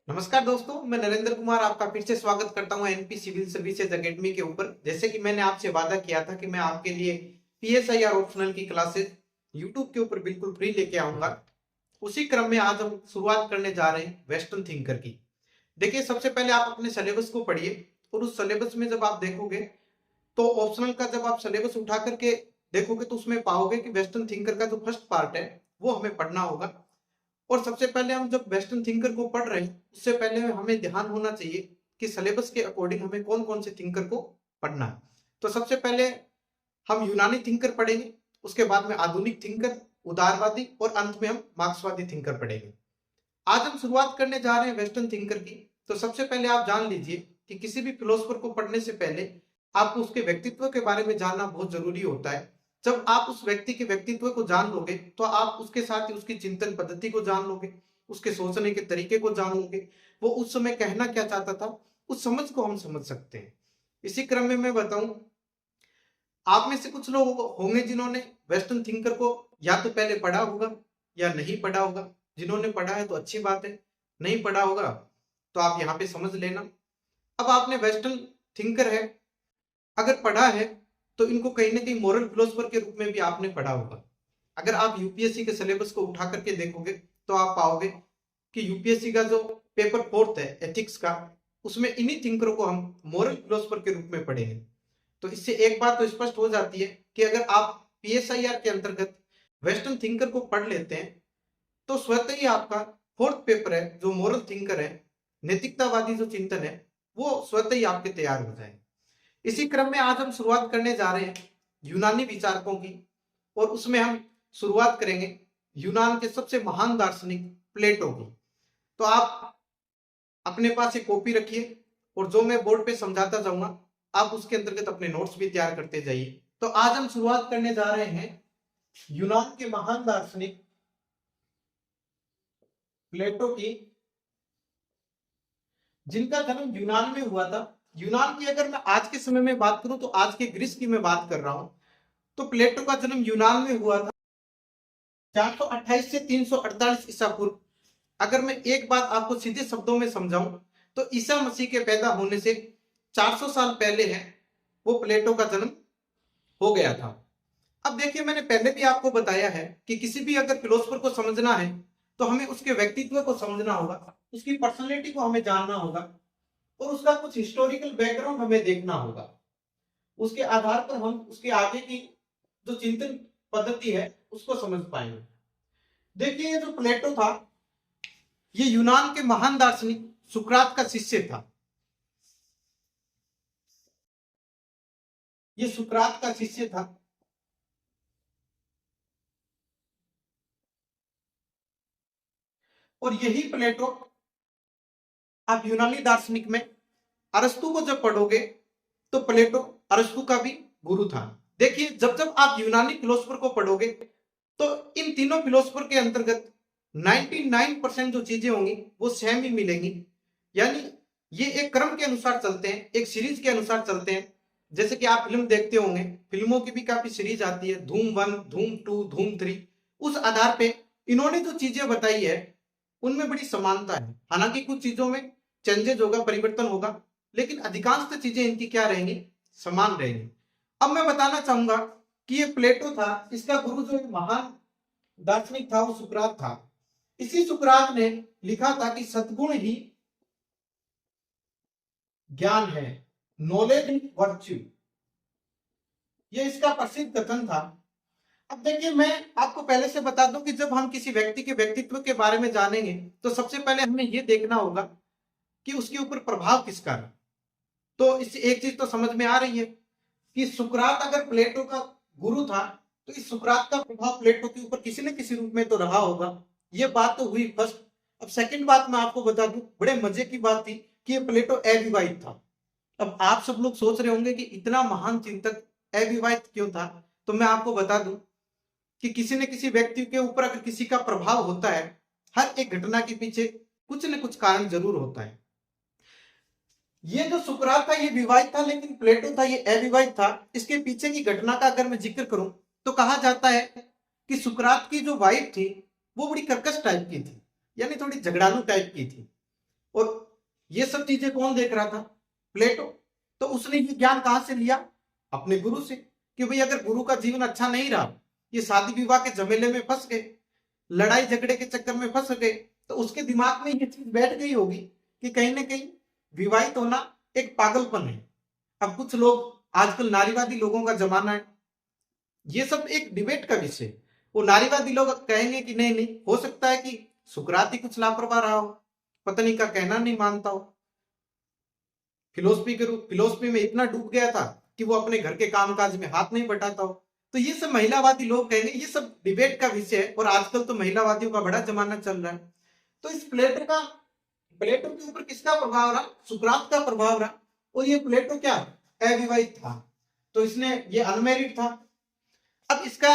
नमस्कार दोस्तों, मैं नरेंद्र कुमार आपका फिर से स्वागत करता हूं एनपी सिविल सर्विसेज एकेडमी के ऊपर। जैसे कि मैंने आपसे वादा किया था कि मैं आपके लिए पीएसआईआर ऑप्शनल की क्लासेस यूट्यूब के ऊपर बिल्कुल फ्री लेके आऊंगा। उसी क्रम में आज हम शुरुआत करने जा रहे हैं वेस्टर्न थिंकर की। देखिए, सबसे पहले आप अपने सिलेबस को पढ़िए और उस सिलेबस में जब आप देखोगे तो ऑप्शनल का जब आप सिलेबस उठा करके देखोगे तो उसमें पाओगे कि वेस्टर्न थिंकर का जो फर्स्ट पार्ट है वो हमें पढ़ना होगा। और सबसे पहले हम जब वेस्टर्न थिंकर को पढ़ रहे हैं उससे पहले हमें ध्यान होना चाहिए कि सिलेबस के अकॉर्डिंग हमें कौन कौन से थिंकर को पढ़ना है। तो सबसे पहले हम यूनानी थिंकर पढ़ेंगे, उसके बाद में आधुनिक थिंकर, उदारवादी और अंत में हम मार्क्सवादी थिंकर पढ़ेंगे। आज हम शुरुआत करने जा रहे हैं वेस्टर्न थिंकर की। तो सबसे पहले आप जान लीजिए कि किसी भी फिलोसोफर को पढ़ने से पहले आपको उसके व्यक्तित्व के बारे में जानना बहुत जरूरी होता है। जब आप उस व्यक्ति के व्यक्तित्व को जान लोगे तो आप उसके साथ ही उसकी चिंतन पद्धति को जान लोगे, उसके सोचने के तरीके को जान लोगे, वो उस समय कहना क्या चाहता था, उस समझ को हम समझ सकते हैं। इसी क्रम में मैं बताऊं, आप में से कुछ लोग होंगे जिन्होंने वेस्टर्न थिंकर को या तो पहले पढ़ा होगा या नहीं पढ़ा होगा। जिन्होंने पढ़ा है तो अच्छी बात है, नहीं पढ़ा होगा तो आप यहाँ पे समझ लेना। अब आपने वेस्टर्न थिंकर है अगर पढ़ा है तो इनको कहीं ना कहीं मोरल फिलोसफर के रूप में भी आपने पढ़ा होगा। अगर आप यूपीएससी के सिलेबस को उठा करके देखोगे तो आप पाओगे कि यूपीएससी का जो पेपर फोर्थ है एथिक्स का, उसमें इन्हीं थिंकरों को हम मोरल फिलोसफर के रूप में पढ़ेंगे। तो इससे एक बात तो स्पष्ट हो जाती है कि अगर आप पीएसआईआर के अंतर्गत वेस्टर्न थिंकर को पढ़ लेते हैं तो स्वतः ही आपका फोर्थ पेपर है जो मोरल थिंकर है, नैतिकतावादी जो चिंतन है, वो स्वतः ही आपके तैयार हो जाए। इसी क्रम में आज हम शुरुआत करने जा रहे हैं यूनानी विचारकों की, और उसमें हम शुरुआत करेंगे यूनान के सबसे महान दार्शनिक प्लेटो की। तो आप अपने पास एक कॉपी रखिए और जो मैं बोर्ड पे समझाता जाऊंगा आप उसके अंतर्गत अपने नोट्स भी तैयार करते जाइए। तो आज हम शुरुआत करने जा रहे हैं यूनान के महान दार्शनिक प्लेटो की, जिनका जन्म यूनान में हुआ था। यूनान की अगर मैं आज के समय में बात करूं तो आज के ग्रीस की मैं बात कर रहा हूं। तो प्लेटो का जन्म यूनान में हुआ था 428 से 348 ईसा पूर्व। अगर मैं एक बात आपको सीधे शब्दों में समझाऊं तो ईसा मसीह के पैदा होने से 400 साल पहले है वो प्लेटो का जन्म हो गया था। अब देखिए, मैंने पहले भी आपको बताया है कि किसी भी अगर फिलोसफर को समझना है तो हमें उसके व्यक्तित्व को समझना होगा, उसकी पर्सनैलिटी को हमें जानना होगा और उसका कुछ हिस्टोरिकल बैकग्राउंड हमें देखना होगा। उसके आधार पर हम उसके आगे की जो चिंतन पद्धति है उसको समझ पाएंगे। देखिए, ये जो प्लेटो था ये यूनान के महान दार्शनिक सुकरात का शिष्य था। ये सुकरात का शिष्य था और यही प्लेटो आप यूनानी दार्शनिक में अरस्तु को जब पढ़ोगे तो प्लेटो अरस्तु का भी गुरु था। देखिए, जब जब आप यूनानी फिलोसफर को पढ़ोगे तो इन तीनों फिलोसफर के अंतर्गत 99% जो चीजें होंगी वो सेम ही मिलेंगी। यानी ये एक क्रम के अनुसार चलते हैं, एक सीरीज के अनुसार चलते हैं। जैसे कि आप फिल्म देखते होंगे, फिल्मों की भी काफी सीरीज आती है, धूम 1, धूम 2, धूम 3। उस आधार पे इन्होंने जो चीजें बताई है उनमें बड़ी समानता है। हालांकि कुछ चीजों में चेंजेस होगा, परिवर्तन होगा, लेकिन अधिकांश चीजें इनकी क्या रहेंगी, समान रहेंगी। अब मैं बताना चाहूंगा कि ये प्लेटो था, इसका गुरु जो महान दार्शनिक था वो सुकरात था। इसी सुकरात ने लिखा था कि सद्गुण ही ज्ञान है, नॉलेज इज वर्च्यू। ये इसका प्रसिद्ध कथन था। अब देखिए, मैं आपको पहले से बता दूं कि जब हम किसी व्यक्ति के व्यक्तित्व के बारे में जानेंगे तो सबसे पहले हमें यह देखना होगा कि उसके ऊपर प्रभाव किसका है। तो इससे एक चीज तो समझ में आ रही है कि सुकरात अगर प्लेटो का गुरु था तो इस सुकरात का प्रभाव प्लेटो के ऊपर किसी न किसी रूप में तो रहा होगा। ये बात तो हुई फर्स्ट। अब सेकंड बात मैं आपको बता दूं, बड़े मजे की बात थी कि ये प्लेटो अविवाहित था। अब आप सब लोग सोच रहे होंगे कि इतना महान चिंतक अविवाहित क्यों था। तो मैं आपको बता दूं कि किसी न किसी व्यक्ति के ऊपर अगर किसी का प्रभाव होता है, हर एक घटना के पीछे कुछ न कुछ कारण जरूर होता है। ये जो सुकरात था ये विवाहित था, लेकिन प्लेटो था ये अविवाहित था। इसके पीछे की घटना का अगर मैं जिक्र करूं तो कहा जाता है कि सुकरात की जो वाइफ थी वो बड़ी कर्कश टाइप की थी, यानी थोड़ी झगड़ालू टाइप की थी। और ये सब चीजें कौन देख रहा था? प्लेटो। तो उसने ये ज्ञान कहां से लिया? अपने गुरु से। कि भाई अगर गुरु का जीवन अच्छा नहीं रहा, ये शादी विवाह के झमेले में फंस गए, लड़ाई झगड़े के चक्कर में फंस गए, तो उसके दिमाग में ये चीज बैठ गई होगी कि कहीं ना कहीं विवाहित होना एक पागलपन है। अब कुछ लोग, आजकल नारीवादी लोगों का जमाना है, ये सब एक डिबेट का विषय। वो नारीवादी लोग कहेंगे कि नहीं नहीं, हो सकता है कि सुकरात ही कुछ लापरवाह रहा हो, पत्नी का कहना नहीं मानता हो, फिलोसफी में इतना डूब गया था कि वो अपने घर के कामकाज में हाथ नहीं बटाता हो। तो ये सब महिलावादी लोग कहेंगे, ये सब डिबेट का विषय है, और आजकल तो महिलावादियों का बड़ा जमाना चल रहा है। तो इस प्लेटो के ऊपर किसका प्रभाव रहा? सुकरात का प्रभाव रहा। और ये प्लेटो क्या, अविवाहित था, तो इसने ये अनमैरिड था। अब इसका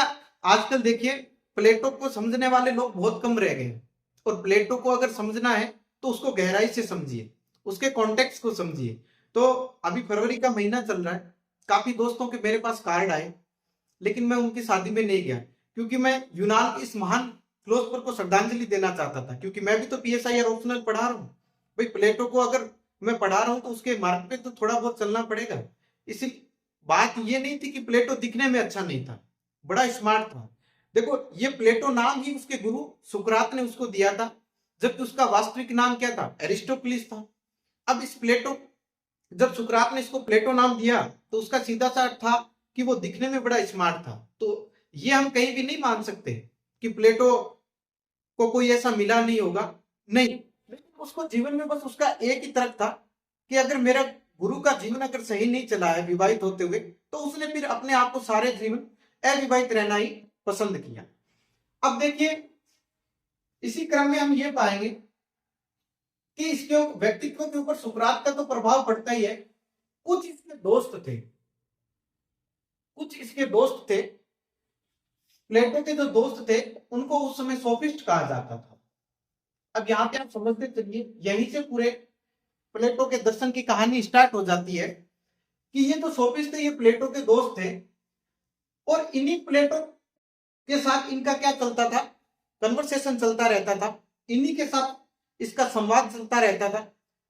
आजकल देखिए, प्लेटो को समझने वाले लोग बहुत कम रह गए, और प्लेटो को अगर समझना है तो उसको गहराई से समझिए, उसके कॉन्टेक्स्ट को समझिए। तो अभी फरवरी का महीना चल रहा है, काफी दोस्तों के मेरे पास कार्ड आए, लेकिन मैं उनकी शादी में नहीं गया, क्योंकि मैं यूनान के इस महान फिलोसफर को श्रद्धांजलि देना चाहता था, क्योंकि मैं भी तो पीएसआई और ऑप्शनल पढ़ा रहा हूँ। भाई प्लेटो को अगर मैं पढ़ा रहा हूँ तो उसके मार्ग पे तो थोड़ा बहुत चलना पड़ेगा। इसी बात ये नहीं थी कि प्लेटो दिखने में अच्छा नहीं था, बड़ा स्मार्ट था। देखो, ये प्लेटो नाम ही उसके गुरु सुकरात ने उसको दिया था, जबकि उसका वास्तविक नाम क्या था? एरिस्टोक्लिस था। अब इस प्लेटो, जब सुकरात ने इसको प्लेटो नाम दिया, तो उसका सीधा सा अर्थ था कि वो दिखने में बड़ा स्मार्ट था। तो ये हम कहीं भी नहीं मान सकते कि प्लेटो को कोई ऐसा मिला नहीं होगा, नहीं। लेकिन उसको जीवन में बस उसका एक ही तर्क था कि अगर मेरा गुरु का जीवन अगर सही नहीं चला है विवाहित होते हुए, तो उसने फिर अपने आप को सारे जीवन अविवाहित रहना ही पसंद किया। अब देखिए, इसी क्रम में हम ये पाएंगे कि इसके व्यक्तित्व के ऊपर सुकरात का तो प्रभाव पड़ता ही है। कुछ इसके दोस्त थे, प्लेटो के जो दोस्त थे, उनको उस समय सोफिस्ट कहा जाता था। अब यहाँ पे आप समझते चलिए, यहीं से पूरे प्लेटो के दर्शन की कहानी स्टार्ट हो जाती है कि ये जो सोफिस्ट थे, ये प्लेटो के दोस्त थे, और इन्हीं प्लेटो के साथ इनका क्या चलता था? कन्वर्सेशन चलता रहता था, इन्हीं के साथ इसका संवाद चलता रहता था।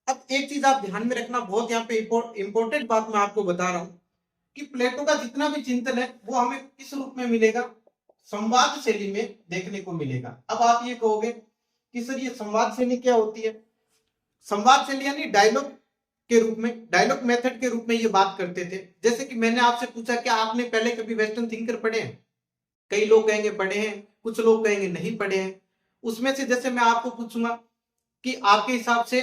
अब एक चीज आप ध्यान में रखना, बहुत यहाँ पे इंपॉर्टेंट बात मैं आपको बता रहा हूं कि प्लेटो का जितना भी चिंतन है वो हमें किस रूप में मिलेगा? संवाद शैली में देखने को मिलेगा। अब आप ये कहोगे कि सर ये संवाद शैली क्या होती है? संवाद शैली यानी डायलॉग के रूप में, डायलॉग मेथड के रूप में ये बात करते थे। जैसे कि मैंने आपसे पूछा क्या आपने पहले कभी वेस्टर्न थिंकर पढ़े हैं? कई लोग कहेंगे पढ़े हैं, कुछ लोग कहेंगे नहीं पढ़े हैं। उसमें से जैसे मैं आपको पूछूंगा कि आपके हिसाब से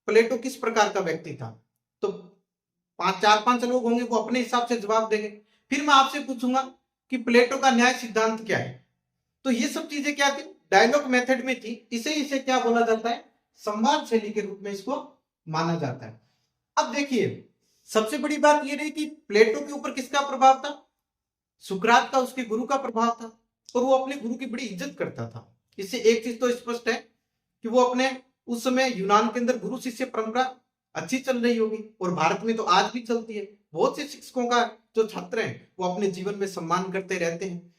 प्लेटो किस प्रकार का व्यक्ति था, तो चार पांच लोग होंगे वो अपने हिसाब से जवाब देंगे। फिर मैं आपसे पूछूंगा कि प्लेटो का न्याय सिद्धांत क्या है, तो ये सब चीजें क्या थी? डायलॉग मेथड में थी। इसे क्या बोला जाता है? संवाद शैली के रूप में इसको माना जाता है। अब देखिए, सबसे बड़ी बात ये रही कि प्लेटो के ऊपर किसका प्रभाव था? सुकरात का, उसके गुरु का प्रभाव था, और वो अपने गुरु की बड़ी इज्जत करता था। इससे एक चीज तो स्पष्ट है कि वो अपने उस समय यूनान के अंदर गुरु शिष्य परंपरा अच्छी चल रही होगी, और भारत में तो आज भी चलती है। बहुत से शिक्षकों का जो छात्र हैं वो अपने जीवन में सम्मान करते रहते हैं।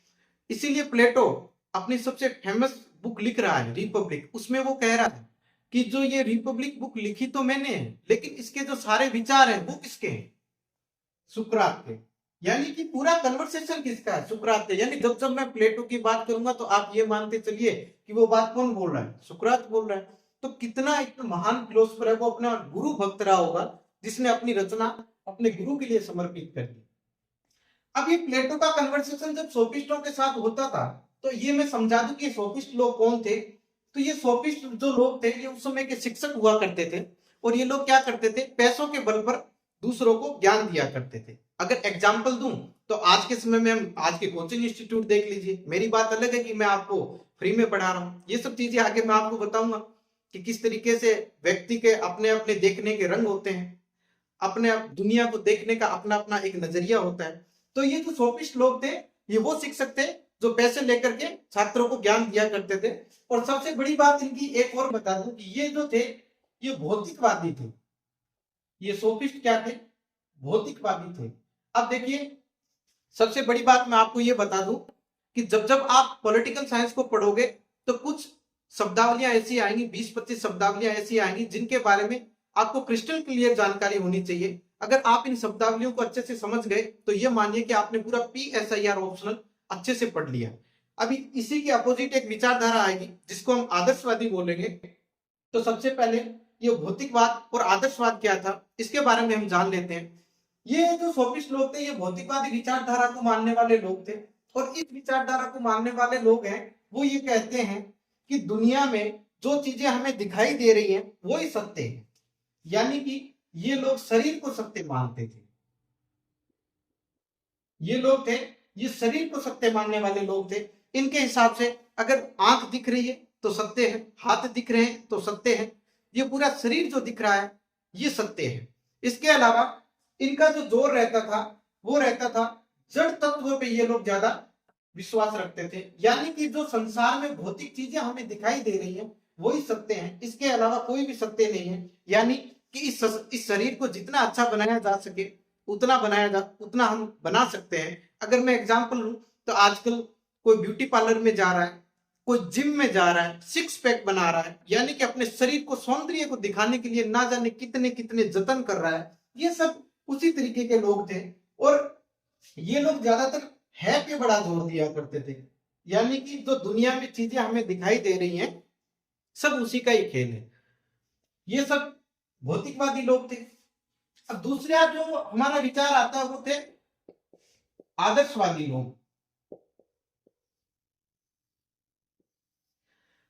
इसीलिए प्लेटो अपनी सबसे फेमस बुक लिख रहा है, रिपब्लिक। उसमें वो कह रहा है कि जो ये रिपब्लिक बुक लिखी तो मैंने है, लेकिन इसके जो सारे विचार हैं वो किसके हैं? सुकरात के। यानी कि पूरा कन्वर्सेशन किसका है? सुकरात के। यानी जब जब मैं प्लेटो की बात करूंगा तो आप ये मानते चलिए कि वो बात कौन बोल रहा है? सुकरात बोल रहा है। तो कितना एक महान फिलोसफर है, वो अपना गुरु भक्त रहा होगा, जिसने अपनी रचना अपने गुरु के लिए समर्पित कर दी। अब ये प्लेटो का कन्वर्सेशन जब सोफिस्टों के साथ होता था, तो ये मैं समझा दूं कि सोफिस्ट लोग कौन थे। तो ये सोफिस्ट जो लोग थे, ये उस समय के शिक्षक हुआ करते थे, और ये लोग क्या करते थे? पैसों के बल पर दूसरों को ज्ञान दिया करते थे। अगर एग्जाम्पल दूं तो आज के समय में हम आज के कोचिंग इंस्टीट्यूट देख लीजिए। मेरी बात अलग है कि मैं आपको फ्री में पढ़ा रहा हूं, ये सब चीजें आगे मैं आपको बताऊंगा कि किस तरीके से व्यक्ति के अपने अपने देखने के रंग होते हैं, अपने दुनिया को देखने का अपना अपना एक नजरिया होता है। तो ये जो सोफिस्ट लोग थे, ये वो शिक्षक थे जो पैसे लेकर के छात्रों को ज्ञान दिया करते थे। और सबसे बड़ी बात इनकी एक और बता दूं कि ये जो थे, ये भौतिकवादी थे। ये सोफिस्ट क्या थे? भौतिकवादी थे। अब देखिए, सबसे बड़ी बात मैं आपको ये बता दूं कि जब जब आप पॉलिटिकल साइंस को पढ़ोगे तो कुछ शब्दावलियां ऐसी आएंगी, 20-25 शब्दावलियां ऐसी आएंगी जिनके बारे में आपको क्रिस्टल क्लियर जानकारी होनी चाहिए। अगर आप इन शब्दावलियों को अच्छे से समझ गए तो ये मानिए कि आपने पूरा PSIR ऑप्शनल अच्छे से पढ़ लिया। अभी इसी के अपोजिट एक विचारधारा आएगी जिसको हम आदर्शवादी बोलेंगे। तो सबसे पहले ये भौतिकवाद और आदर्शवाद क्या था इसके बारे में हम जान लेते हैं। ये जो सोफिस्ट लोग थे ये भौतिकवादी विचारधारा को मानने वाले लोग थे, और इस विचारधारा को मानने वाले लोग हैं वो ये कहते हैं कि दुनिया में जो चीजें हमें दिखाई दे रही हैं वो ही सत्य है। यानी कि ये लोग शरीर को सत्य मानते थे। ये लोग थे, ये शरीर को सत्य मानने वाले लोग थे। इनके हिसाब से अगर आंख दिख रही है तो सत्य है, हाथ दिख रहे हैं तो सत्य है, ये पूरा शरीर जो दिख रहा है ये सत्य है। इसके अलावा इनका जो जोर रहता था वो रहता था जड़ तत्वों पे ये लोग ज्यादा विश्वास रखते थे। यानी कि जो संसार में भौतिक चीजें हमें दिखाई दे रही हैं वही सत्य है, इसके अलावा कोई भी सत्य नहीं है। यानी कि इस शरीर को जितना अच्छा बनाया जा सके उतना हम बना सकते हैं। अगर मैं एग्जांपल लूं तो आजकल कोई ब्यूटी पार्लर में जा रहा है, कोई जिम में जा रहा है, 6 पैक बना रहा है, यानी कि अपने शरीर को सौंदर्य को दिखाने के लिए ना जाने कितने कितने जतन कर रहा है। ये सब उसी तरीके के लोग थे, और ये लोग ज्यादातर है पे बड़ा जोर दिया करते थे। यानी कि जो दुनिया में चीजें हमें दिखाई दे रही हैं सब उसी का ही खेल है। ये सब भौतिकवादी लोग थे। अब दूसरा जो हमारा विचार आता है वो थे आदर्शवादी लोग।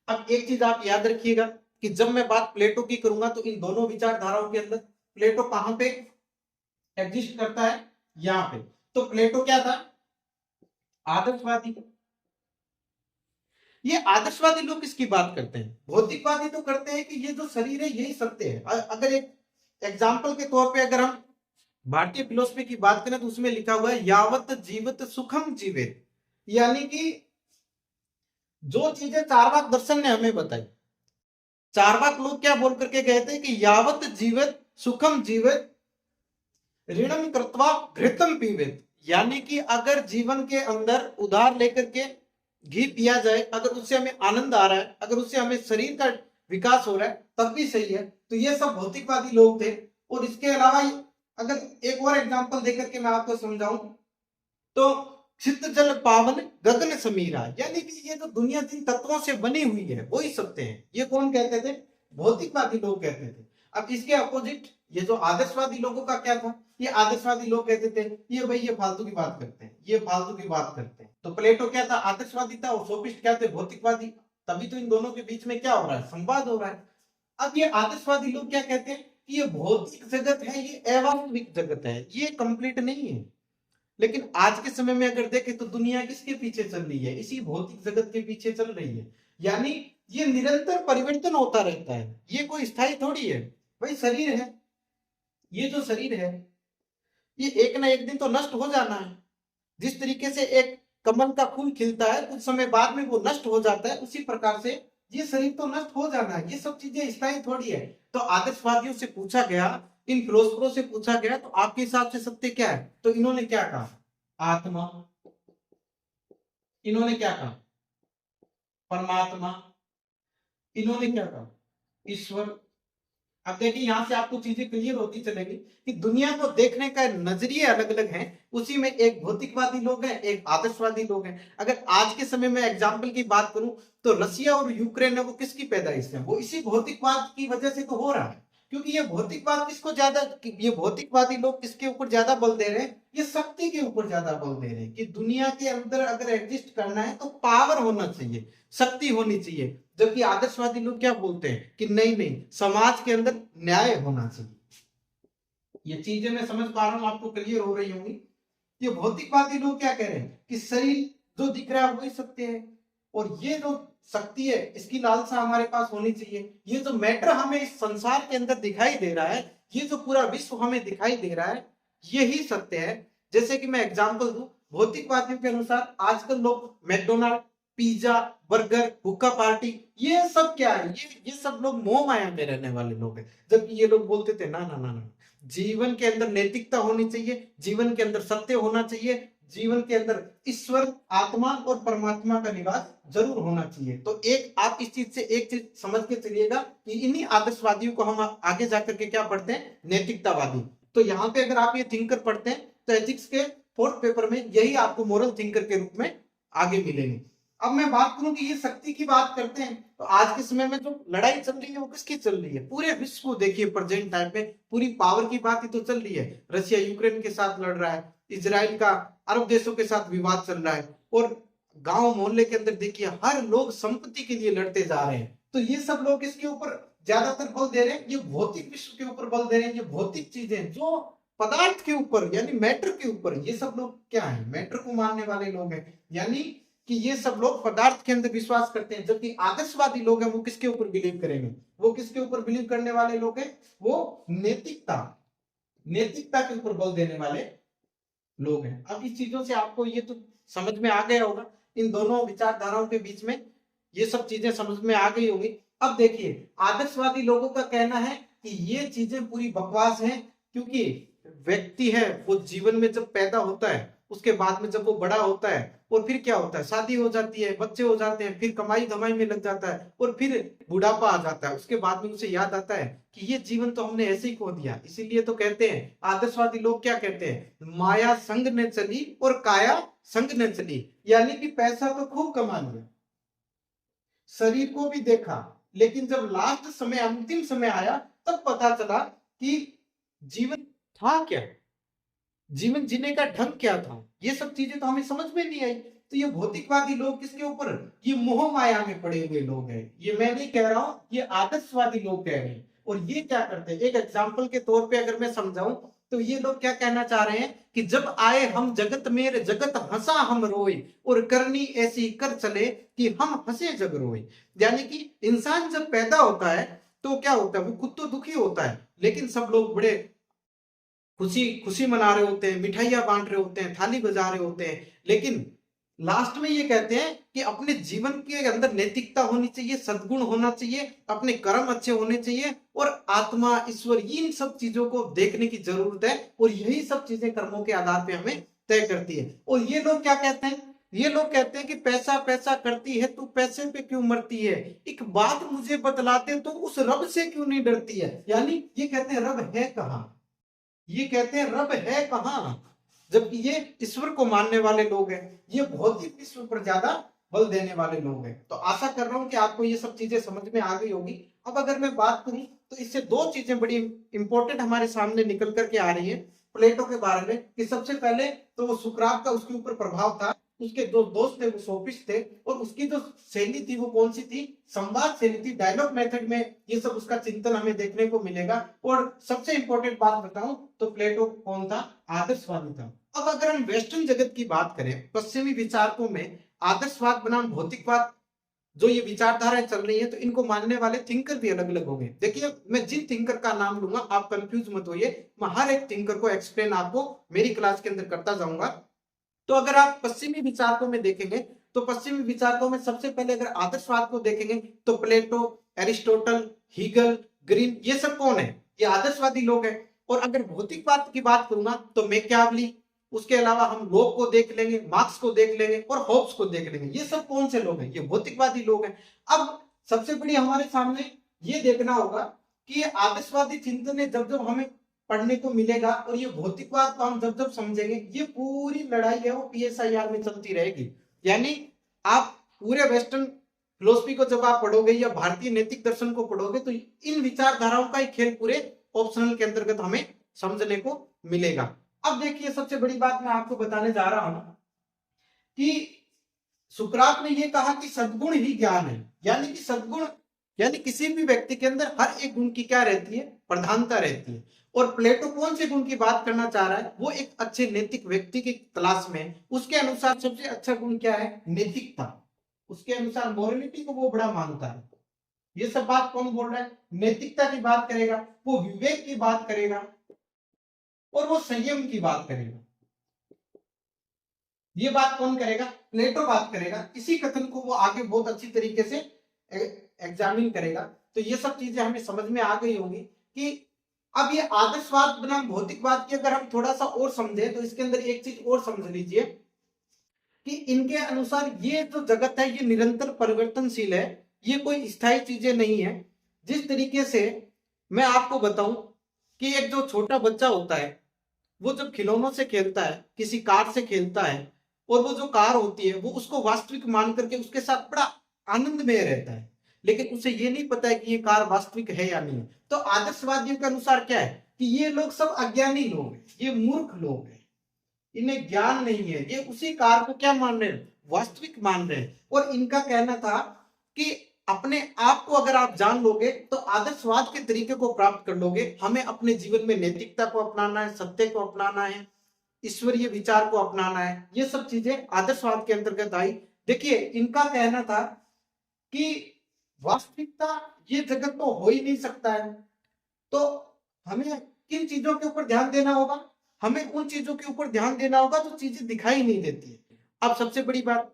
अब एक चीज आप याद रखिएगा कि जब मैं बात प्लेटो की करूंगा तो इन दोनों विचारधाराओं के अंदर प्लेटो कहां पे एग्जिस्ट करता है, यहां पे। तो प्लेटो क्या था, आदर्शवादी। ये आदर्शवादी लोग किसकी बात करते हैं, भौतिकवादी तो करते हैं कि ये जो शरीर है यही सत्य है। अगर एक एग्जाम्पल के तौर पे अगर हम भारतीय फिलोसफी की बात करें तो उसमें लिखा हुआ है यावत जीवित सुखम जीवित। यानी कि जो चीजें चार्वाक दर्शन ने हमें बताई, चार्वाक लोग क्या बोल करके गए थे कि यावत जीवित सुखम जीवित ऋणम कृत्वा घृतम पीवित। यानी कि अगर जीवन के अंदर उधार लेकर के घी पिया जाए, अगर उससे हमें आनंद आ रहा है, अगर उससे हमें शरीर का विकास हो रहा है तब भी सही है। तो ये सब भौतिकवादी लोग थे। और इसके अलावा अगर एक और एग्जांपल देकर के मैं आपको समझाऊं तो चित्त जल पावन गगन समीरा। यानी कि ये जो दुनिया जिन तत्वों से बनी हुई है वही सत्य है। ये कौन कहते थे, भौतिकवादी लोग कहते थे। अब इसके अपोजिट ये जो आदर्शवादी लोगों का क्या था, ये आदर्शवादी लोग कहते थे ये भाई ये फालतू की बात करते हैं, ये फालतू की बात करते हैं। तो प्लेटो क्या था, आदर्शवादी था, और सोफिस्ट क्या थे, भौतिकवादी। तभी तो इन दोनों के बीच में क्या हो रहा है, संवाद हो रहा है। अब ये आदर्शवादी लोग क्या कहते हैं कि ये भौतिक जगत है, ये अवास्तविक जगत है, ये कंप्लीट नहीं है। लेकिन आज के समय में अगर देखें तो दुनिया किसके पीछे चल रही है, इसी भौतिक जगत के पीछे चल रही है। यानी ये निरंतर परिवर्तन होता रहता है, ये कोई स्थायी थोड़ी है। भाई शरीर है, ये जो शरीर है ये एक ना एक दिन तो नष्ट हो जाना है। जिस तरीके से एक कमल का फूल खिलता है कुछ समय बाद में वो नष्ट हो जाता है, उसी प्रकार से ये शरीर तो नष्ट हो जाना है। ये सब चीजें स्थायी थोड़ी है। तो आदर्शवादियों से पूछा गया, इन फिलोसफरों से पूछा गया तो आपके हिसाब से सत्य क्या है, तो इन्होंने क्या कहा, आत्मा। इन्होंने क्या कहा, परमात्मा। इन्होंने क्या कहा, ईश्वर। अब देखिए यहां से आपको चीजें क्लियर होती चलेगी कि दुनिया को देखने का नजरिए अलग अलग हैं। उसी में एक भौतिकवादी लोग हैं, एक आदर्शवादी लोग हैं। अगर आज के समय में एग्जाम्पल की बात करूं तो रसिया और यूक्रेन है वो किसकी पैदाइश है, वो इसी भौतिकवाद की वजह से तो हो रहा है। क्योंकि ये भौतिकवाद किसको ज्यादा, ये भौतिकवादी लोग किसके ऊपर ज्यादा बल दे रहे हैं, ये शक्ति के ऊपर ज्यादा बल दे रहे हैं कि दुनिया के अंदर अगर एग्जिस्ट करना है तो पावर होना चाहिए, शक्ति होनी चाहिए। जबकि आदर्शवादी लोग क्या बोलते हैं कि नहीं नहीं, समाज के अंदर न्याय होना चाहिए। ये चीजें मैं समझ पा रहा हूं, आपको क्लियर हो रही होंगी। ये भौतिकवादी लोग क्या कह रहे हैं कि शरीर जो दिख रहा है वही सत्य है, और ये जो शक्ति है इसकी लालसा हमारे पास होनी चाहिए। ये जो मैटर हमें इस संसार के अंदर दिखाई दे रहा है, ये जो पूरा विश्व हमें दिखाई दे रहा है, यही सत्य है। जैसे कि मैं एग्जांपल दूं, भौतिकवादियों के अनुसार आजकल लोग मैकडोनाल्ड, पिज्जा, बर्गर, हुक्का पार्टी, ये सब क्या है, ये सब लोग मोह माया में रहने वाले लोग हैं। जबकि ये लोग बोलते थे ना ना ना ना, जीवन के अंदर नैतिकता होनी चाहिए, जीवन के अंदर सत्य होना चाहिए, जीवन के अंदर ईश्वर, आत्मा और परमात्मा का निवास जरूर होना चाहिए। तो एक आप इस चीज से एक चीज समझ के चलिएगा कि इन्हीं आदर्शवादियों को हम आगे जाकर के क्या पढ़ते हैं, नैतिकतावादी। तो यहाँ पे अगर आप ये थिंकर पढ़ते हैं तो एथिक्स के 4th पेपर में यही आपको मोरल थिंकर के रूप में आगे मिलेंगे। अब मैं बात करूं कि ये शक्ति की बात करते हैं तो आज के समय में जो लड़ाई चल रही है वो किसकी चल रही है, पूरे विश्व को देखिए प्रेजेंट टाइम में पूरी पावर की बात ही तो चल रही है। रशिया यूक्रेन के साथ लड़ रहा है, इजराइल का अरब देशों के साथ विवाद चल रहा है, और गांव मोहल्ले के अंदर देखिए हर लोग संपत्ति के लिए लड़ते जा रहे हैं। तो ये सब लोग इसके ऊपर ज्यादातर बल दे रहे हैं, ये भौतिक विश्व के ऊपर बल दे रहे हैं, ये भौतिक चीजें जो पदार्थ के ऊपर यानी मैटर के ऊपर, ये सब लोग क्या है, मैटर को मानने वाले लोग हैं, यानी कि ये सब लोग पदार्थ के अंदर विश्वास करते हैं। जबकि आदर्शवादी लोग हैं वो किसके ऊपर बिलीव करेंगे, वो किसके ऊपर बिलीव करने वाले लोग हैं, वो नैतिकता के ऊपर बल देने वाले लोग हैं। अब इस चीजों से आपको ये तो समझ में आ गया होगा, इन दोनों विचारधाराओं के बीच में ये सब चीजें समझ में आ गई होगी। अब देखिए आदर्शवादी लोगों का कहना है कि ये चीजें पूरी बकवास हैं, क्योंकि व्यक्ति है वो जीवन में जब पैदा होता है उसके बाद में जब वो बड़ा होता है और फिर क्या होता है, शादी हो जाती है, बच्चे हो जाते हैं, फिर कमाई धमाई में लग जाता है और फिर बुढ़ापा आ जाता है, उसके बाद में उसे याद आता है कि ये जीवन तो हमने ऐसे ही खो दिया। इसीलिए तो कहते हैं आदर्शवादी लोग क्या कहते हैं, माया संग ने चली और काया संग ने चली, यानी कि पैसा तो खूब कमा लिया, शरीर को भी देखा, लेकिन जब लास्ट समय अंतिम समय आया तब पता चला कि जीवन था क्या, जीवन जीने का ढंग क्या था। ये सब चीजें तो हमें समझ में नहीं आई। तो ये भौतिकवादी लोग किसके ऊपर, ये मोह माया में पड़े हुए लोग हैं। ये मैं नहीं कह रहा हूं, ये आदर्शवादी लोग कह रहे हैं। और ये क्या करते हैं, एक एग्जाम्पल के तौर पे अगर मैं समझाऊं तो ये लोग क्या कहना चाह रहे हैं कि जब आए हम जगत में जगत हंसा हम रोए, और करनी ऐसी कर चले कि हम हंसे जग रोए। यानी कि इंसान जब पैदा होता है तो क्या होता है, वो खुद तो दुखी होता है, लेकिन सब लोग बड़े खुशी खुशी मना रहे होते हैं, मिठाइयां बांट रहे होते हैं, थाली बजा रहे होते हैं। लेकिन लास्ट में ये कहते हैं कि अपने जीवन के अंदर नैतिकता होनी चाहिए, सद्गुण होना चाहिए, अपने कर्म अच्छे होने चाहिए, और आत्मा ईश्वर इन सब चीजों को देखने की जरूरत है। और यही सब चीजें कर्मों के आधार पे हमें तय करती है। और ये लोग क्या कहते हैं, ये लोग कहते हैं कि पैसा पैसा करती है तू पैसे पे क्यों मरती है, एक बात मुझे बतलाते तो उस रब से क्यों नहीं डरती है। यानी ये कहते हैं रब है कहाँ, ये कहते हैं रब है कहां, जबकि ये ईश्वर को मानने वाले लोग हैं, ये भौतिक विश्व पर ज्यादा बल देने वाले लोग हैं। तो आशा कर रहा हूं कि आपको ये सब चीजें समझ में आ गई होगी। अब अगर मैं बात करूं तो इससे दो चीजें बड़ी इंपॉर्टेंट हमारे सामने निकल करके आ रही है प्लेटो के बारे में, कि सबसे पहले तो वो सुकरात का उसके ऊपर प्रभाव था, उसके दो दोस्त थे वो सोफिस्ट थे, और उसकी जो शैली थी वो कौन सी थी, संवाद शैली थी, डायलॉग मेथड में ये सब उसका चिंतन हमें देखने को मिलेगा। और सबसे इंपॉर्टेंट बात बताऊं तो प्लेटो कौन था, आदर्शवादी था। अब अगर हम वेस्टर्न जगत की बात करें, पश्चिमी विचारकों में आदर्शवाद बनाम भौतिकवाद जो ये विचारधाराएं चल रही है, तो इनको मानने वाले थिंकर भी अलग अलग होंगे। देखिए मैं जिन थिंकर का नाम लूंगा आप कंफ्यूज मत होइए, मैं हर एक थिंकर को एक्सप्लेन आपको मेरी क्लास के अंदर करता जाऊंगा। तो अगर आप पश्चिमी विचारकों में देखेंगे तो पश्चिमी विचारकों में सबसे पहले अगर आदर्शवाद को देखेंगे तो प्लेटो, एरिस्टोटल, हीगल, ग्रीन, ये सब कौन है, ये आदर्शवादी लोग हैं। और अगर भौतिकवाद की बात करूंगा तो मैकियावेली, उसके अलावा हम लोग को देख लेंगे, मार्क्स को देख लेंगे और होब्स को देख लेंगे। ये सब कौन से लोग हैं, ये भौतिकवादी लोग हैं। अब सबसे बड़ी हमारे सामने ये देखना होगा कि ये आदर्शवादी चिंतन है जब जब हमें पढ़ने को मिलेगा और ये भौतिकवाद को हम जब जब समझेंगे, ये पूरी लड़ाई है वो पीएसआईआर में चलती रहेगी। यानी आप पूरे वेस्टर्न फिलोसफी को जब आप पढ़ोगे या भारतीय नैतिक दर्शन को पढ़ोगे तो इन विचारधाराओं का ही खेल पूरे ऑप्शनल के अंतर्गत हमें समझने को मिलेगा। अब देखिए सबसे बड़ी बात मैं आपको बताने जा रहा हूं कि सुकरात ने यह कहा कि सद्गुण ही ज्ञान है, यानी कि सद्गुण यानी किसी भी व्यक्ति के अंदर हर एक गुण की क्या रहती है, प्रधानता रहती है। और प्लेटो कौन से गुण की बात करना चाह रहा है, वो एक अच्छे नैतिक व्यक्ति की तलाश में, उसके अनुसार सबसे अच्छा गुण क्या है, नैतिकता। उसके अनुसार मोरलिटी को वो बड़ा मानता है। ये सब बात कौन बोल रहा है, नैतिकता की बात करेगा, वो विवेक की बात करेगा और वो संयम की बात करेगा। ये बात कौन करेगा, प्लेटो बात करेगा। इसी कथन को वो आगे बहुत अच्छी तरीके से एग्जामिन करेगा। तो ये सब चीजें हमें समझ में आ गई होंगी कि अब ये आदर्शवाद बनाम भौतिकवाद की अगर हम थोड़ा सा और समझे तो इसके अंदर एक चीज और समझ लीजिए कि इनके अनुसार ये जो जगत है ये निरंतर परिवर्तनशील है, ये कोई स्थायी चीजें नहीं है। जिस तरीके से मैं आपको बताऊं कि एक जो छोटा बच्चा होता है वो जब खिलौनों से खेलता है, किसी कार से खेलता है, और वो जो कार होती है वो उसको वास्तविक मान करके उसके साथ बड़ा आनंदमय रहता है, लेकिन उसे ये नहीं पता है कि ये कार वास्तविक है या नहीं। तो आदर्शवादियों के अनुसार क्या है कि ये लोग सब अज्ञानी लोग हैं, ये मूर्ख लोग हैं, इन्हें ज्ञान नहीं है, ये उसी कार को क्या मान रहे हैं, वास्तविक मान रहे हैं। और इनका कहना था कि अपने आप को अगर आप जान लोगे तो आदर्शवाद के तरीके को प्राप्त कर लोगे। हमें अपने जीवन में नैतिकता को अपनाना है, सत्य को अपनाना है, ईश्वरीय विचार को अपनाना है, ये सब चीजें आदर्शवाद के अंतर्गत आई। देखिए इनका कहना था कि वास्तविकता ये जगत तो हो ही नहीं सकता है, तो हमें किन चीजों के ऊपर ध्यान देना होगा, हमें उन चीजों के ऊपर ध्यान देना होगा जो चीजें दिखाई नहीं देती है। अब सबसे बड़ी बात,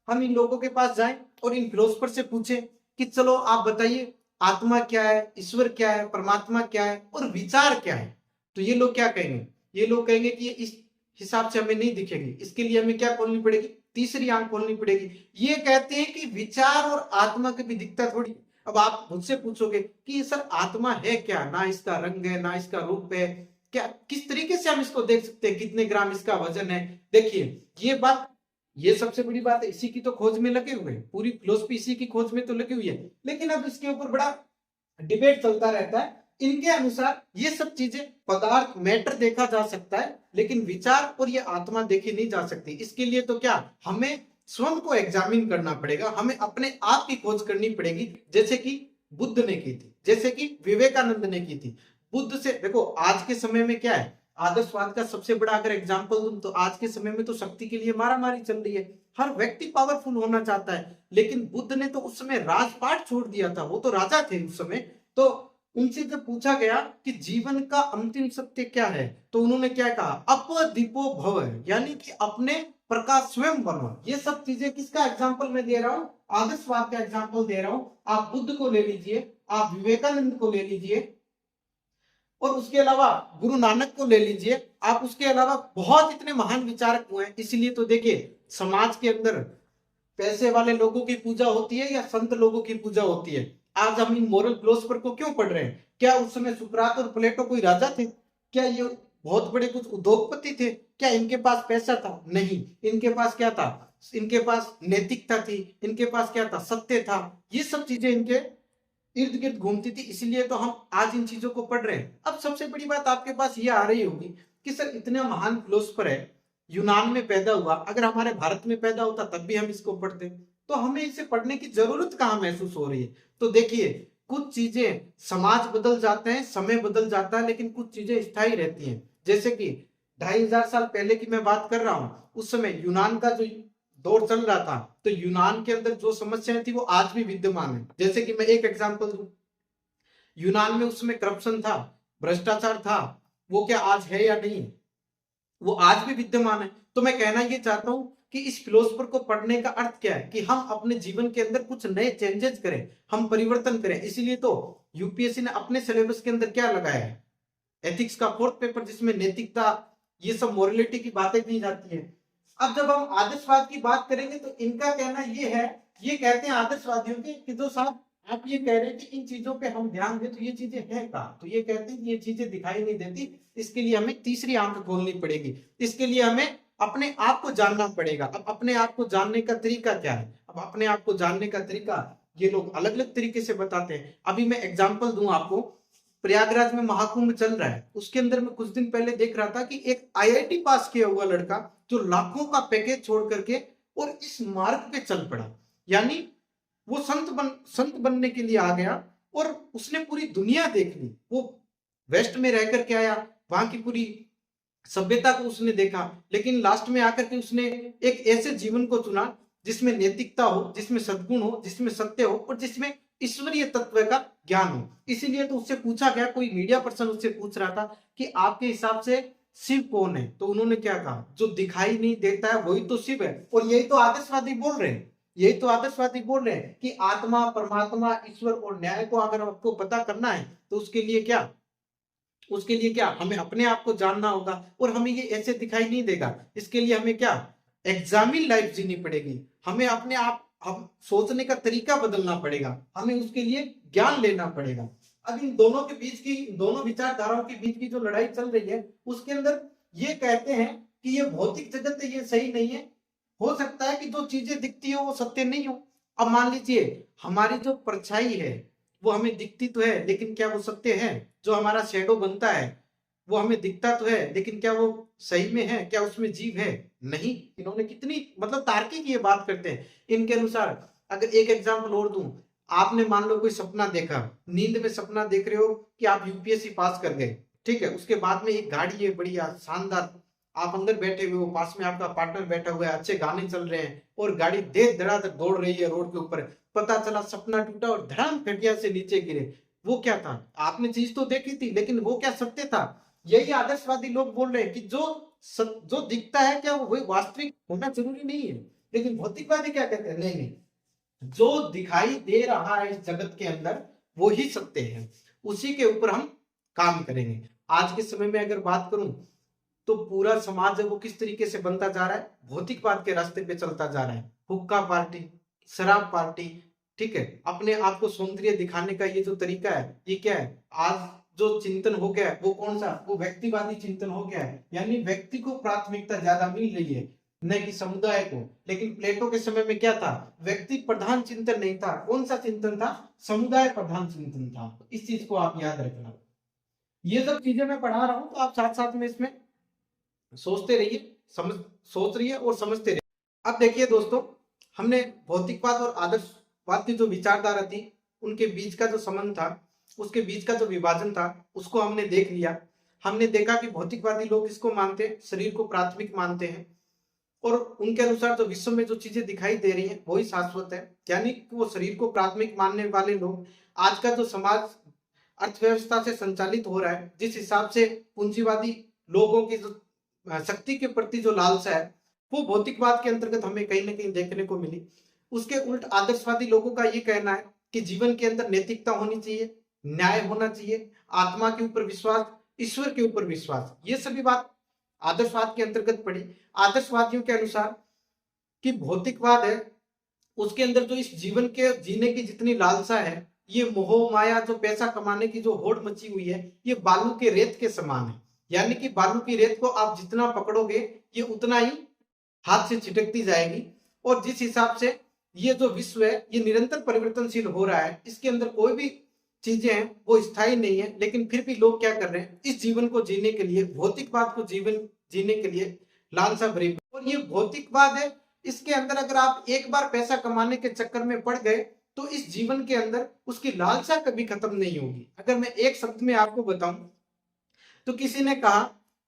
हम इन लोगों के पास जाएं और इन फिलोसफर से पूछें कि चलो आप बताइए आत्मा क्या है, ईश्वर क्या है, परमात्मा क्या है और विचार क्या है। तो ये लोग क्या कहेंगे, ये लोग कहेंगे कि ये इस हिसाब से हमें नहीं दिखेगी, इसके लिए हमें क्या खोलनी पड़ेगी, तीसरी आंख खोलनी पड़ेगी। ये कहते हैं कि विचार और आत्मा कभी दिखता थोड़ी। अब आप मुझसे पूछोगे कि सर आत्मा है क्या, ना इसका रंग है ना इसका रूप है, क्या किस तरीके से हम इसको देख सकते हैं, कितने ग्राम इसका वजन है। देखिए ये बात, ये सबसे बड़ी बात है, इसी की तो खोज में लगे हुए हैं, पूरी फिलोसफी इसी की खोज में तो लगी हुई है। लेकिन अब इसके ऊपर बड़ा डिबेट चलता रहता है। इनके अनुसार ये सब चीजें, पदार्थ मैटर देखा जा सकता है लेकिन विचार और ये आत्मा देखी नहीं जा सकती। इसके लिए तो क्या, हमें स्वयं को एग्जामिन करना पड़ेगा, हमें अपने आप की खोज करनी पड़ेगी, जैसे कि बुद्ध ने की थी, जैसे कि विवेकानंद ने की थी। बुद्ध से देखो, आज के समय में क्या है, आदर्शवाद का सबसे बड़ा अगर एग्जाम्पल दूं तो आज के समय में तो शक्ति के लिए मारामारी चल रही है, हर व्यक्ति पावरफुल होना चाहता है। लेकिन बुद्ध ने तो उस समय राजपाट छोड़ दिया था, वो तो राजा थे उस समय। तो उनसे जब पूछा गया कि जीवन का अंतिम सत्य क्या है, तो उन्होंने क्या कहा, अपदीपो भव, यानी कि अपने प्रकाश स्वयं बनो। ये सब चीजें किसका एग्जाम्पल मैं दे रहा हूं, आदर्शवाद का एग्जाम्पल दे रहा हूं। आप बुद्ध को ले लीजिए, आप विवेकानंद को ले लीजिए, और उसके अलावा गुरु नानक को ले लीजिए, आप उसके अलावा बहुत इतने महान विचारक हुए हैं। इसलिए तो देखिए समाज के अंदर पैसे वाले लोगों की पूजा होती है या संत लोगों की पूजा होती है। आज हम इन मोरल फिलोसफर को क्यों पढ़ रहे हैं, क्या उस समय सुकरात और प्लेटो कोई राजा थे, क्या ये बहुत बड़े कुछ उद्योगपति थे, क्या इनके पास पैसा था, नहीं, इनके पास क्या था, इनके पास नैतिकता थी, इनके पास क्या था, सत्य था। ये सब चीजें इनके इर्द गिर्द घूमती थी, इसलिए तो हम आज इन चीजों को पढ़ रहे हैं। अब सबसे बड़ी बात आपके पास ये आ रही होगी कि सर इतने महान फिलोसफर है, यूनान में पैदा हुआ, अगर हमारे भारत में पैदा होता तब भी हम इसको पढ़ते, तो हमें इसे पढ़ने की जरूरत कहाँ महसूस हो रही है। तो देखिए कुछ चीजें, समाज बदल जाते हैं, समय बदल जाता है, लेकिन कुछ चीजें स्थायी रहती हैं। जैसे कि 2500 साल पहले की मैं बात कर रहा हूं, उस समय यूनान का जो दौर चल रहा था, तो यूनान के अंदर जो समस्याएं थी वो आज भी विद्यमान है। जैसे कि मैं एक एग्जांपल दूं, यूनान में उस समय करप्शन था, भ्रष्टाचार था, वो क्या आज है या नहीं, वो आज भी विद्यमान है। तो मैं कहना ये चाहता हूं कि इस फिलोसफर को पढ़ने का अर्थ क्या है कि हम अपने जीवन के अंदर कुछ नए चेंजेस करें, हम परिवर्तन करें। इसीलिए तो यूपीएससी ने अपने सिलेबस के अंदर क्या लगाया है, एथिक्स का 4th पेपर, जिसमें नैतिकता, ये सब मोरलिटी की बातें की जाती है। अब जब हम आदर्शवाद की बात करेंगे तो इनका कहना ये है, ये कहते हैं आदर्शवादियों के कि जो साहब आप ये कह रहे हैं कि इन चीजों पे हम ध्यान दें, तो ये चीजें हैं कहाँ, तो ये कहते हैं कि ये चीजें दिखाई नहीं देती, इसके लिए हमें तीसरी आंख खोलनी पड़ेगी, इसके लिए हमें अपने आप को जानना पड़ेगा। अब अपने आप को जानने का तरीका क्या है, अब अपने आप को जानने का तरीका ये लोग अलग अलग तरीके से बताते हैं। अभी मैं एग्जाम्पल दूं आपको, प्रयागराज में महाकुंभ चल रहा है, उसके अंदर मैं कुछ दिन पहले देख रहा था कि एक आईआईटी पास किया हुआ लड़का जो लाखों का पैकेज छोड़ करके और इस मार्ग पे चल पड़ा, यानी वो संत बनने के लिए आ गया, और उसने पूरी दुनिया देख ली। वो वेस्ट में रह करके आया, वहां की पूरी सभ्यता को उसने देखा, लेकिन लास्ट में आकर के उसने एक ऐसे जीवन को चुना जिसमें नैतिकता हो, जिसमें सद्गुण हो, जिसमें सत्य हो, और जिसमें ईश्वरीय तत्व का ज्ञान हो। इसीलिए तो उससे पूछा गया, कोई मीडिया पर्सन उससे पूछ रहा था कि आपके हिसाब से शिव कौन है, तो उन्होंने क्या कहा, जो दिखाई नहीं देता है वही तो शिव है। और यही तो आदर्शवादी बोल रहे हैं, यही तो आदर्शवादी बोल रहे हैं कि आत्मा, परमात्मा, ईश्वर और न्याय को अगर आपको पता करना है तो उसके लिए क्या, उसके लिए क्या, हमें अपने आप को जानना होगा, और हमें ये ऐसे दिखाई नहीं देगा। इसके लिए हमें क्या, एग्जामिन लाइफ जीनी पड़ेगी, हमें अपने आप हम सोचने का तरीका बदलना पड़ेगा, हमें उसके लिए ज्ञान लेना पड़ेगा। अब इन दोनों के बीच की, दोनों विचारधाराओं के बीच की जो लड़ाई चल रही है, उसके अंदर ये कहते हैं कि ये भौतिक जगत है, ये सही नहीं है। हो सकता है कि जो चीजें दिखती हो वो सत्य नहीं हो। अब मान लीजिए हमारी जो परछाई है वो हमें दिखती तो है, लेकिन क्या वो सत्य है? जो हमारा शेडो बनता है वो हमें दिखता तो है, लेकिन क्या वो सही में है? क्या उसमें जीव है? नहीं। इन्होंने कितनी मतलब तार्किक ये बात करते हैं। इनके अनुसार अगर एक एग्जाम्पल और दूं, आपने मान लो कोई सपना देखा, नींद में सपना देख रहे हो कि आप यूपीएससी पास कर गए, ठीक है। उसके बाद में एक गाड़ी है बढ़िया शानदार, आप अंदर बैठे हुए हो, पास में आपका पार्टनर बैठा हुआ है, अच्छे गाने चल रहे हैं और गाड़ी देर धड़ाधड़ दौड़ रही है रोड के ऊपर। पता चला सपना टूटा और धड़ाम खटिया से नीचे गिरे। वो क्या था? आपने चीज तो देखी थी, लेकिन वो क्या सत्य था? यही आदर्शवादी लोग बोल रहे हैं कि जो दिखता है क्या वो वास्तविक होना जरूरी नहीं है। लेकिन भौतिकवादी क्या कहते हैं? नहीं नहीं, जो दिखाई दे रहा है इस जगत के अंदर वो ही सत्य है, उसी के ऊपर हम काम करेंगे। आज के समय में अगर बात करूं तो पूरा समाज है वो किस तरीके से बनता जा रहा है? भौतिकवाद के रास्ते पे चलता जा रहा है। हुक्का पार्टी, शराब पार्टी, ठीक है। अपने आप को सौंदर्य दिखाने का ये जो तरीका है, ये क्या है? आज जो चिंतन हो गया है वो कौन सा? वो व्यक्तिवादी चिंतन हो गया है, यानी व्यक्ति को प्राथमिकता ज्यादा मिल रही है न कि समुदाय को। लेकिन प्लेटो के समय में क्या था? व्यक्ति प्रधान चिंतन नहीं था। कौन सा चिंतन था? समुदाय प्रधान चिंतन था। इस चीज को आप याद रखना। ये सब चीजें मैं पढ़ा रहा हूं तो आप साथ साथ में इसमें सोचते रहिए, सोच रहिए और समझते रहिए। अब देखिए दोस्तों, हमने भौतिकवाद और आदर्शवाद की जो विचारधारा थी उनके बीच का जो संबंध था, उसके बीच का जो विभाजन था, उसको हमने देख लिया। हमने देखा कि भौतिकवादी लोग इसको मानते हैं, शरीर को प्राथमिक मानते हैं और उनके अनुसार जो विश्व में जो चीजें दिखाई दे रही हैं वही शाश्वत है। यानी कि वो शरीर को प्राथमिक मानने वाले लोग आज का जो समाज अर्थव्यवस्था से संचालित हो रहा है, जिस हिसाब से पूंजीवादी लोगों की जो शक्ति के प्रति जो लालसा है वो भौतिकवाद के अंतर्गत हमें कहीं ना कहीं देखने को मिली। उसके उल्ट आदर्शवादी लोगों का ये कहना है कि जीवन के अंदर नैतिकता होनी चाहिए, न्याय होना चाहिए, आत्मा के ऊपर विश्वास, ईश्वर के ऊपर विश्वास। ये सभी बात आदर्शवाद के अंतर्गत पड़ी। आदर्शवादियों के अनुसार कि भौतिकवाद है उसके अंदर जो इस जीवन के जीने की जितनी लालसा है, ये मोह माया, जो पैसा कमाने की जो होड़ मची हुई है, ये बालू के रेत के समान है। यानी कि बालू की रेत को आप जितना पकड़ोगे ये उतना ही हाथ से छिटकती जाएगी। और जिस हिसाब से ये जो विश्व है ये निरंतर परिवर्तनशील हो रहा है, इसके अंदर कोई भी चीजें हैं वो स्थायी नहीं है। लेकिन फिर भी लोग क्या कर रहे हैं? इस जीवन को जीने के लिए, भौतिकवाद को जीवन जीने के लिए लालसा भरी। और ये भौतिकवाद है, इसके अंदर अगर आप एक बार पैसा कमाने के चक्कर में पड़ गए तो इस जीवन के अंदर उसकी लालसा कभी खत्म नहीं होगी। अगर मैं एक शब्द में आपको बताऊं तो किसी ने कहा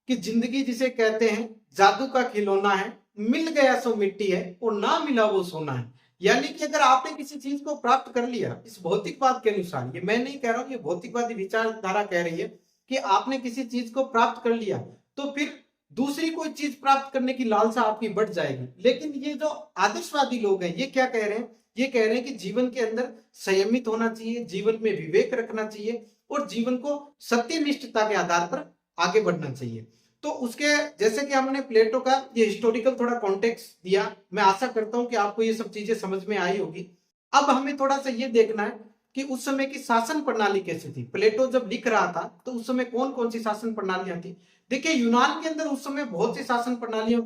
कि जिंदगी जिसे कहते हैं जादू का खिलौना है, मिल गया सो मिट्टी है और ना मिला वो सोना है। यानी कि अगर आपने किसी चीज को प्राप्त कर लिया इस भौतिकवाद के अनुसार, ये मैं नहीं कह रहा हूं, ये भौतिकवादी विचारधारा कह रही है कि आपने किसी चीज को प्राप्त कर लिया तो फिर दूसरी कोई चीज प्राप्त करने की लालसा आपकी बढ़ जाएगी। लेकिन ये जो आदर्शवादी लोग हैं ये क्या कह रहे हैं? ये कह रहे हैं कि जीवन के अंदर संयमित होना चाहिए, जीवन में विवेक रखना चाहिए और जीवन को सत्यनिष्ठता के आधार पर आगे बढ़ना चाहिए। तो उसके जैसे कि हमने प्लेटो का ये हिस्टोरिकल थोड़ा कॉन्टेक्स्ट दिया, मैं आशा करता हूं कि आपको ये सब चीजें समझ में आई होगी। अब हमें थोड़ा सा ये देखना है कि उस समय की शासन प्रणाली कैसी थी। प्लेटो जब लिख रहा था तो उस समय कौन कौन सी शासन प्रणालियां थी? देखिए यूनान के अंदर उस समय बहुत सी शासन प्रणालियां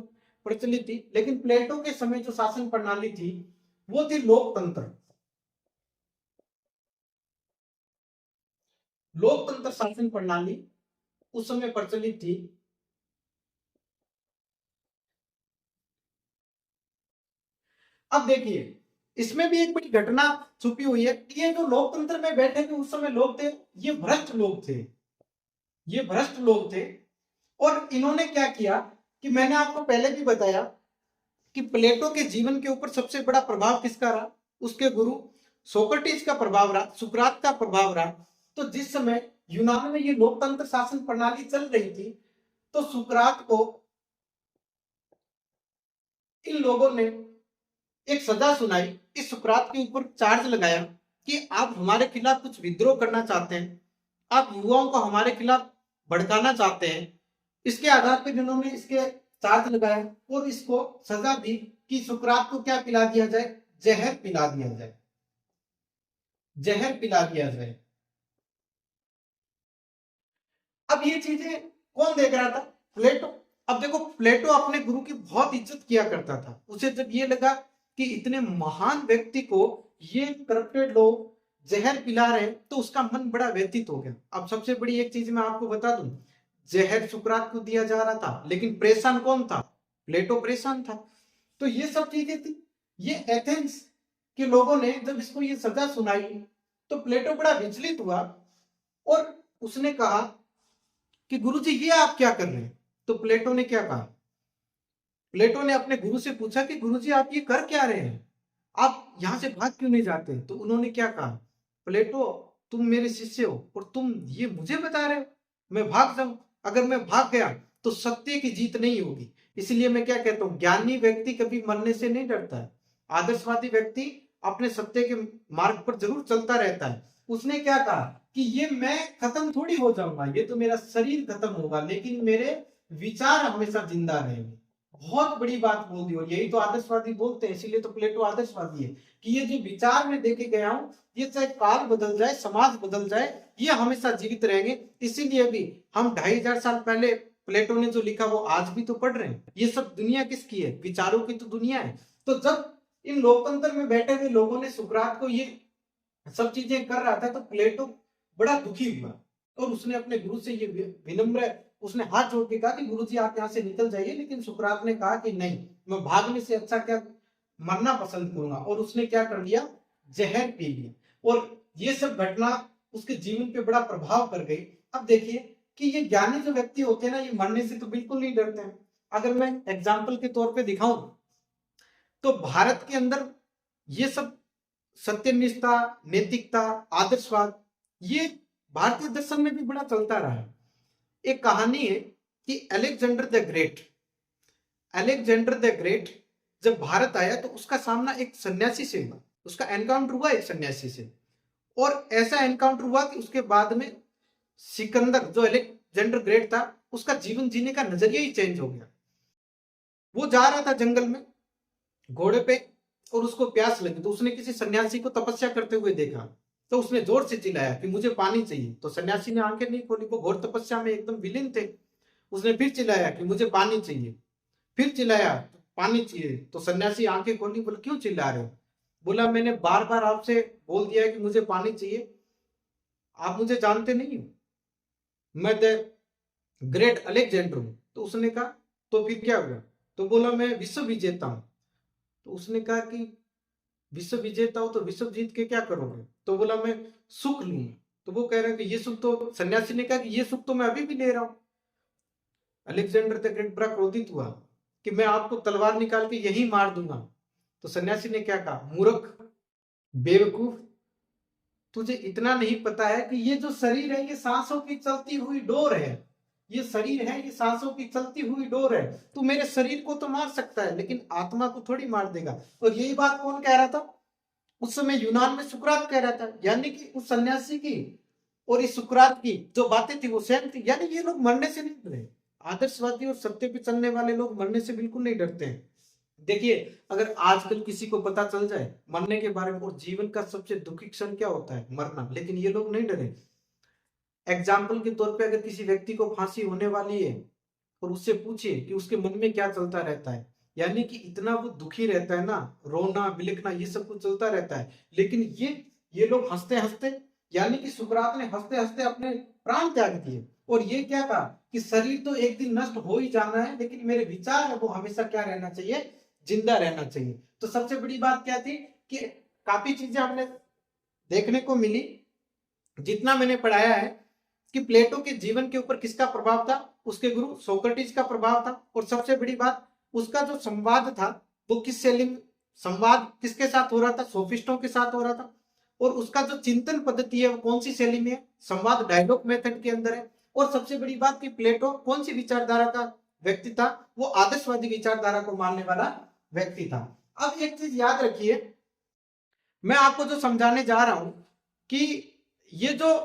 प्रचलित थी, लेकिन प्लेटो के समय जो शासन प्रणाली थी वो थी लोकतंत्र। लोकतंत्र शासन प्रणाली उस समय प्रचलित थी। अब देखिए इसमें भी एक बड़ी घटना छुपी हुई है। ये जो लोकतंत्र में बैठे थे उस समय लोग थे, ये भ्रष्ट लोग थे, ये भ्रष्ट लोग थे। और इन्होंने क्या किया कि मैंने आपको पहले भी बताया कि प्लेटो के जीवन के ऊपर सबसे बड़ा प्रभाव किसका रहा? उसके गुरु सोक्रेटिस का प्रभाव रहा, सुकरात का प्रभाव रहा। तो जिस समय यूनान में ये लोकतंत्र शासन प्रणाली चल रही थी तो सुकरात को इन लोगों ने एक सजा सुनाई, इस सुकरात के ऊपर चार्ज लगाया कि आप हमारे खिलाफ कुछ विद्रोह करना चाहते हैं, आप युवाओं को हमारे खिलाफ भड़काना चाहते हैं। इसके आधार पर जिन्होंने इसके चार्ज लगाया और इसको सजा दी कि सुकरात को क्या पिला दिया जाए, जहर पिला दिया जाए, जहर पिला दिया जाए। अब ये चीजें कौन देख रहा था, प्लेटो। अब देखो प्लेटो अपने गुरु की बहुत इज्जत किया करता था। उसे जब ये लगा कि इतने महान व्यक्ति को ये करप्टेड लोग जहर पिला रहे हैं तो उसका मन बड़ा व्यथित हो गया। अब सबसे बड़ी एक चीज मैं आपको बता दूं, जहर सुकरात को दिया जा रहा था लेकिन परेशान कौन था, प्लेटो परेशान था। तो ये सब चीजें थी। ये एथेंस के लोगों ने जब इसको ये सजा सुनाई तो प्लेटो बड़ा विचलित हुआ और उसने कहा कि गुरुजी ये आप क्या कर रहे हैं। तो प्लेटो ने क्या कहा, प्लेटो ने अपने गुरु से पूछा कि गुरुजी आप ये कर क्या रहे हैं, आप यहां से भाग क्यों नहीं जाते। तो उन्होंने क्या कहा, प्लेटो तुम मेरे शिष्य हो और तुम ये मुझे बता रहे हो मैं भाग जाऊं, अगर मैं भाग गया तो सत्य की जीत नहीं होगी। इसलिए मैं क्या कहता हूं, ज्ञानी व्यक्ति कभी मरने से नहीं डरता है। आदर्शवादी व्यक्ति अपने सत्य के मार्ग पर जरूर चलता रहता है। उसने क्या कहा कि ये मैं खत्म थोड़ी हो जाऊंगा, ये तो मेरा शरीर खत्म होगा लेकिन मेरे विचार हमेशा जिंदा रहेंगे। बहुत बड़ी बात बोल दी। और यही तो आदर्शवादी बोलते हैं, इसीलिए तो प्लेटो आदर्शवादी है कि ये जो विचार मैं देके गया हूं ये चाहे काल बदल जाए, समाज बदल जाए, ये हमेशा जीवित रहेंगे। इसीलिए भी हम 2500 साल पहले प्लेटो ने जो लिखा वो आज भी तो पढ़ रहे हैं। ये सब दुनिया किसकी है, विचारों की तो दुनिया है। तो जब इन लोकतंत्र में बैठे हुए लोगों ने सुकरात को ये सब चीजें कर रहा था तो प्लेटो बड़ा दुखी हुआ और उसने अपने गुरु से ये विनम्र, उसने हाथ जोड़ के कहा कि गुरुजी आप यहाँ से निकल जाइए। लेकिन सुकरात ने कहा कि नहीं, मैं भागने से अच्छा क्या मरना पसंद करूंगा। और उसने क्या कर लिया, जहर पी लिया। और ये सब घटना उसके जीवन पे बड़ा प्रभाव कर गई। अब देखिए कि ये ज्ञानी जो व्यक्ति होते हैं ना, ये मरने से तो बिल्कुल नहीं डरते हैं। अगर मैं एग्जाम्पल के तौर पे दिखाऊं तो भारत के अंदर ये सब सत्यनिष्ठा, नैतिकता, आदर्शवाद, ये भारतीय दर्शन में भी बड़ा चलता रहा है। एक कहानी है कि अलेक्जेंडर द ग्रेट जब भारत आया तो उसका सामना एक सन्यासी से हुआ, उसका एनकाउंटर हुआ एक सन्यासी से। और ऐसा एनकाउंटर हुआ कि उसके बाद में सिकंदर जो अलेक्जेंडर ग्रेट था उसका जीवन जीने का नजरिया ही चेंज हो गया। वो जा रहा था जंगल में घोड़े पे और उसको प्यास लगी तो उसने किसी सन्यासी को तपस्या करते हुए देखा तो उसने जोर से चिल्लाया कि मुझे पानी चाहिए। तो सन्यासी ने आंखें नहीं खोली, वो घोर तपस्या में एकदम विलीन थे। उसने फिर चिल्लाया कि मुझे पानी चाहिए, फिर चिल्लाया पानी चाहिए। तो सन्यासी आंखें खोली, बोले क्यों चिल्ला रहे हो। बोला मैंने बार बार आपसे बोल दिया है कि मुझे पानी चाहिए, आप मुझे जानते नहीं हो, मैं द ग्रेट अलेक्जेंडर हूं। तो उसने कहा तो फिर क्या हुआ। तो बोला मैं विश्व विजेता हूं। तो उसने कहा कि विश्व विजेता हो तो विश्व जीत के क्या करोगे। तो बोला मैं सुख लूंगा। तो वो कह रहे हैं कि ये सुख तो, सन्यासी ने कहा कि ये सुख तो मैं अभी भी ले रहा हूं। अलेक्जेंडर द ग्रेट बड़ा क्रोधित हुआ कि मैं आपको तलवार निकाल के यही मार दूंगा। तो सन्यासी ने क्या कहा, मूर्ख, बेवकूफ, तुझे इतना नहीं पता है कि ये जो शरीर है ये सांसों की चलती हुई डोर है। ये शरीर है, ये सांसों की चलती हुई डोर है। तू मेरे शरीर को तो मार सकता है लेकिन आत्मा को थोड़ी मार देगा। और यही बात कौन कह रहा था उस समय, यूनान में सुकरात कह रहा था। यानी कि उस सन्यासी की और इस सुकरात की जो बातें थी वो सेम थी। यानी ये लोग मरने से नहीं डरे। आदर्शवादी और सत्य पे चलने वाले लोग मरने से बिल्कुल नहीं डरते हैं। देखिए अगर आजकल किसी को पता चल जाए मरने के बारे में और जीवन का सबसे दुखी क्षण क्या होता है, मरना, लेकिन ये लोग नहीं डरे। एग्जाम्पल के तौर पे अगर किसी व्यक्ति को फांसी होने वाली है और उससे पूछिए कि उसके मन में क्या चलता रहता है, यानी कि इतना वो दुखी रहता है ना, रोना बिलखना ये सब कुछ चलता रहता है। लेकिन ये लोग हंसते हंसते, यानी कि सुकरात ने हंसते हंसते अपने प्राण त्याग दिए। और ये क्या कहा कि शरीर तो एक दिन नष्ट हो ही जाना है लेकिन मेरे विचार है वो हमेशा क्या रहना चाहिए, जिंदा रहना चाहिए। तो सबसे बड़ी बात क्या थी कि काफी चीजें हमने देखने को मिली। जितना मैंने पढ़ाया है कि प्लेटो के जीवन के ऊपर किसका प्रभाव था, उसके गुरु सोक्रेटिस का प्रभाव था। और सबसे बड़ी बात उसका जो संवाद था वो किस शैली में, संवाद किसके साथ हो रहा था, सोफिस्टों के साथ हो रहा था। और उसका जो चिंतन पद्धति है वो कौन सी शैली में है, संवाद डायलॉग मेथड के अंदर है। और सबसे बड़ी बात कि प्लेटो कौन सी विचारधारा का व्यक्ति था, वो आदर्शवादी विचारधारा को मानने वाला व्यक्ति था। अब एक चीज याद रखिए, मैं आपको जो समझाने जा रहा हूं कि ये जो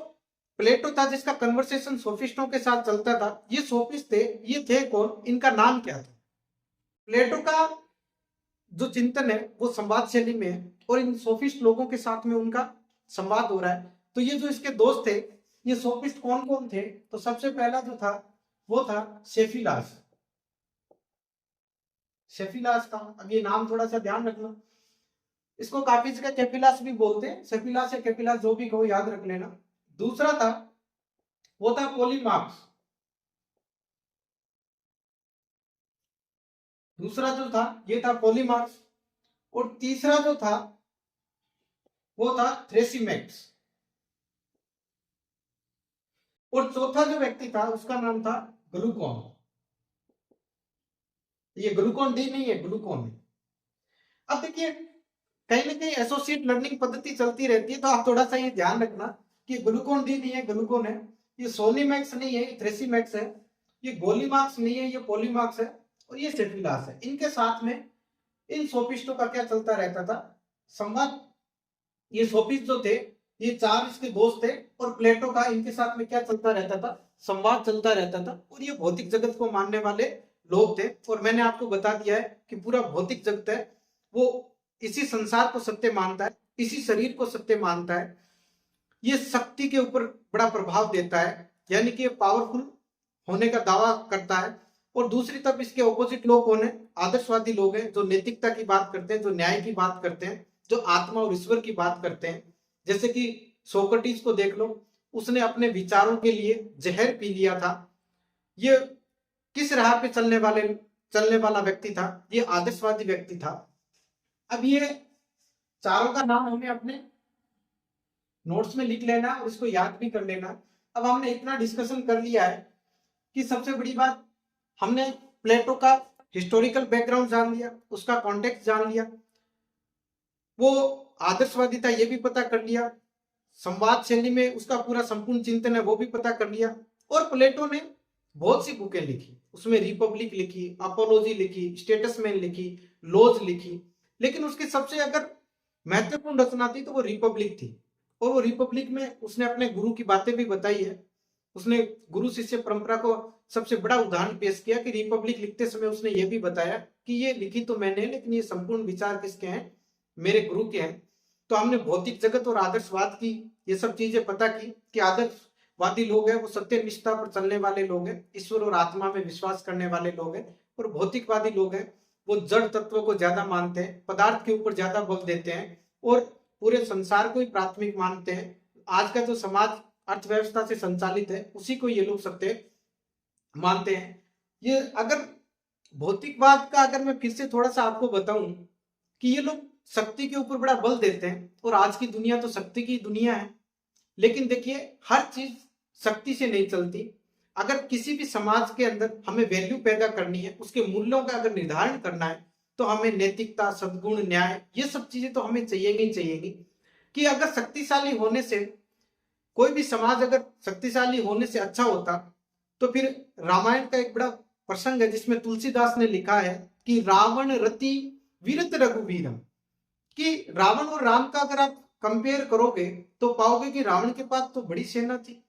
प्लेटो था जिसका कन्वर्सेशन सोफिस्टों के साथ चलता था, ये सोफिस्ट थे, ये थे कौन, इनका नाम क्या था। प्लेटो का जो चिंतन है वो संवाद शैली में है और इन सोफिस्ट लोगों के साथ में उनका संवाद हो रहा है। तो ये जो इसके दोस्त थे, ये सोफिस्ट कौन कौन थे? तो सबसे पहला जो था वो था सेफिलास। सेफिलास का, अब ये नाम थोड़ा सा ध्यान रखना, इसको काफी जगह कैपिलास भी बोलते हैं, सेफिलास या कैपिलास जो भी कहो याद रख लेना। दूसरा था वो था पोलीमार्क्स। दूसरा जो था ये था पोलीमार्क्स। और तीसरा जो था वो था थ्रेसिमेक्स। और चौथा जो व्यक्ति था उसका नाम था ग्लूकॉन। ये ग्लूकॉन डी नहीं है, ग्लूकॉन है। अब देखिए कहीं ना कहीं एसोसिएट लर्निंग पद्धति चलती रहती है, तो आप थोड़ा सा ये ध्यान रखना कि ग्लूकॉन डी नहीं है, ग्लूकॉन है। ये सोनीमैक्स नहीं है, ये थ्रेसिमैक्स है। ये गोलीमार्क्स नहीं है, ये पोलीमार्क्स है। और ये सेफिलास है। इनके साथ में इन सोफिस्टों का क्या चलता रहता था? संवाद। ये सोफिस्ट जो थे ये चार इसके दोस्त थे और प्लेटो का इनके साथ में क्या चलता रहता था? संवाद चलता रहता था। और ये भौतिक जगत को मानने वाले लोग थे। और मैंने आपको बता दिया है कि पूरा भौतिक जगत है वो इसी संसार को सत्य मानता है, इसी शरीर को सत्य मानता है। ये शक्ति के ऊपर बड़ा प्रभाव देता है, यानी कि ये पावरफुल होने का दावा करता है। और दूसरी तरफ इसके ऑपोजिट लोग कौन है? आदर्शवादी लोग हैं, जो नैतिकता की बात करते हैं, जो न्याय की बात करते हैं, जो आत्मा और ईश्वर की बात करते हैं। जैसे कि सोक्रेटिस को देख लो, उसने अपने विचारों के लिए जहर पी लिया था। ये किस राह पे चलने वाला व्यक्ति था? ये आदर्शवादी व्यक्ति था। अब ये चारों का नाम हमें अपने नोट्स में लिख लेना और इसको याद भी कर लेना। अब हमने इतना डिस्कशन कर लिया है कि सबसे बड़ी बात, हमने प्लेटो का हिस्टोरिकल बैकग्राउंड जान लिया, उसका कॉन्टेक्स्ट जान लिया, वो आदर्शवादी था ये भी पता कर लिया, संवाद शैली में उसका पूरा संपूर्ण चिंतन है वो भी पता कर लिया। और प्लेटो ने बहुत सी बुकें लिखी, उसमें रिपब्लिक लिखी, अपोलॉजी लिखी, स्टेटसमैन लिखी, लॉज लिखी। लेकिन उसकी सबसे अगर महत्वपूर्ण रचना थी तो वो रिपब्लिक थी। और वो रिपब्लिक में उसने अपने गुरु की बातें भी बताई है। उसने गुरु शिष्य परंपरा को सबसे बड़ा उदाहरण पेश किया कि रिपब्लिक लिखते समय उसने ये भी बताया कि ये लिखी तो मैंने, लेकिन ये संपूर्ण विचार किसके हैं? मेरे गुरु के हैं। तो हमने भौतिक जगत और आदर्शवाद की ये सब चीजें पता की कि आदर्शवादी लोग हैं वो सत्य निष्ठा पर चलने वाले लोग हैं, ईश्वर और आत्मा में विश्वास करने वाले लोग हैं। और भौतिकवादी लोग हैं वो जड़ तत्वों को ज्यादा मानते हैं, पदार्थ के ऊपर ज्यादा बल देते हैं और पूरे संसार को ही प्राथमिक मानते हैं। आज का जो समाज अर्थव्यवस्था से संचालित है उसी को ये लोग सत्य मानते हैं। ये अगर भौतिकवाद का अगर मैं फिर से थोड़ा सा आपको बताऊं कि ये लोग शक्ति के ऊपर बड़ा बल देते हैं और आज की दुनिया तो शक्ति की दुनिया है। लेकिन देखिए हर चीज शक्ति से नहीं चलती। अगर किसी भी समाज के अंदर हमें वैल्यू पैदा करनी है, उसके मूल्यों का अगर निर्धारण करना है, तो हमें नैतिकता, सद्गुण, न्याय, ये सब चीजें तो हमें चाहिए ही चाहिएगी। कि अगर शक्तिशाली होने से कोई भी समाज अगर शक्तिशाली होने से अच्छा होता तो फिर रामायण का एक बड़ा प्रसंग है जिसमें तुलसीदास ने लिखा है कि रावण रति वीरत रघुवीरम। कि रावण और राम का अगर आप कंपेयर करोगे तो पाओगे कि रावण के पास तो बड़ी सेना थी,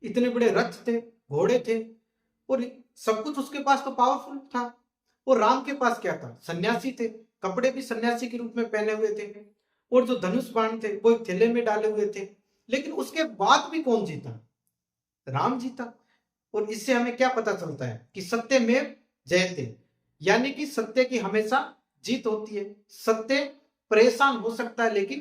इतने बड़े रथ थे, घोड़े थे और सब कुछ उसके पास तो पावरफुल था। और राम के पास क्या था? सन्यासी थे, कपड़े भी सन्यासी के रूप में पहने हुए थे और जो धनुष बाण थे वो एक थैले में डाले हुए थे। लेकिन उसके बाद भी कौन जीता? राम जीता। और इससे हमें क्या पता चलता है कि सत्य में जयते, यानी कि सत्य की हमेशा जीत होती है। सत्य परेशान हो सकता है लेकिन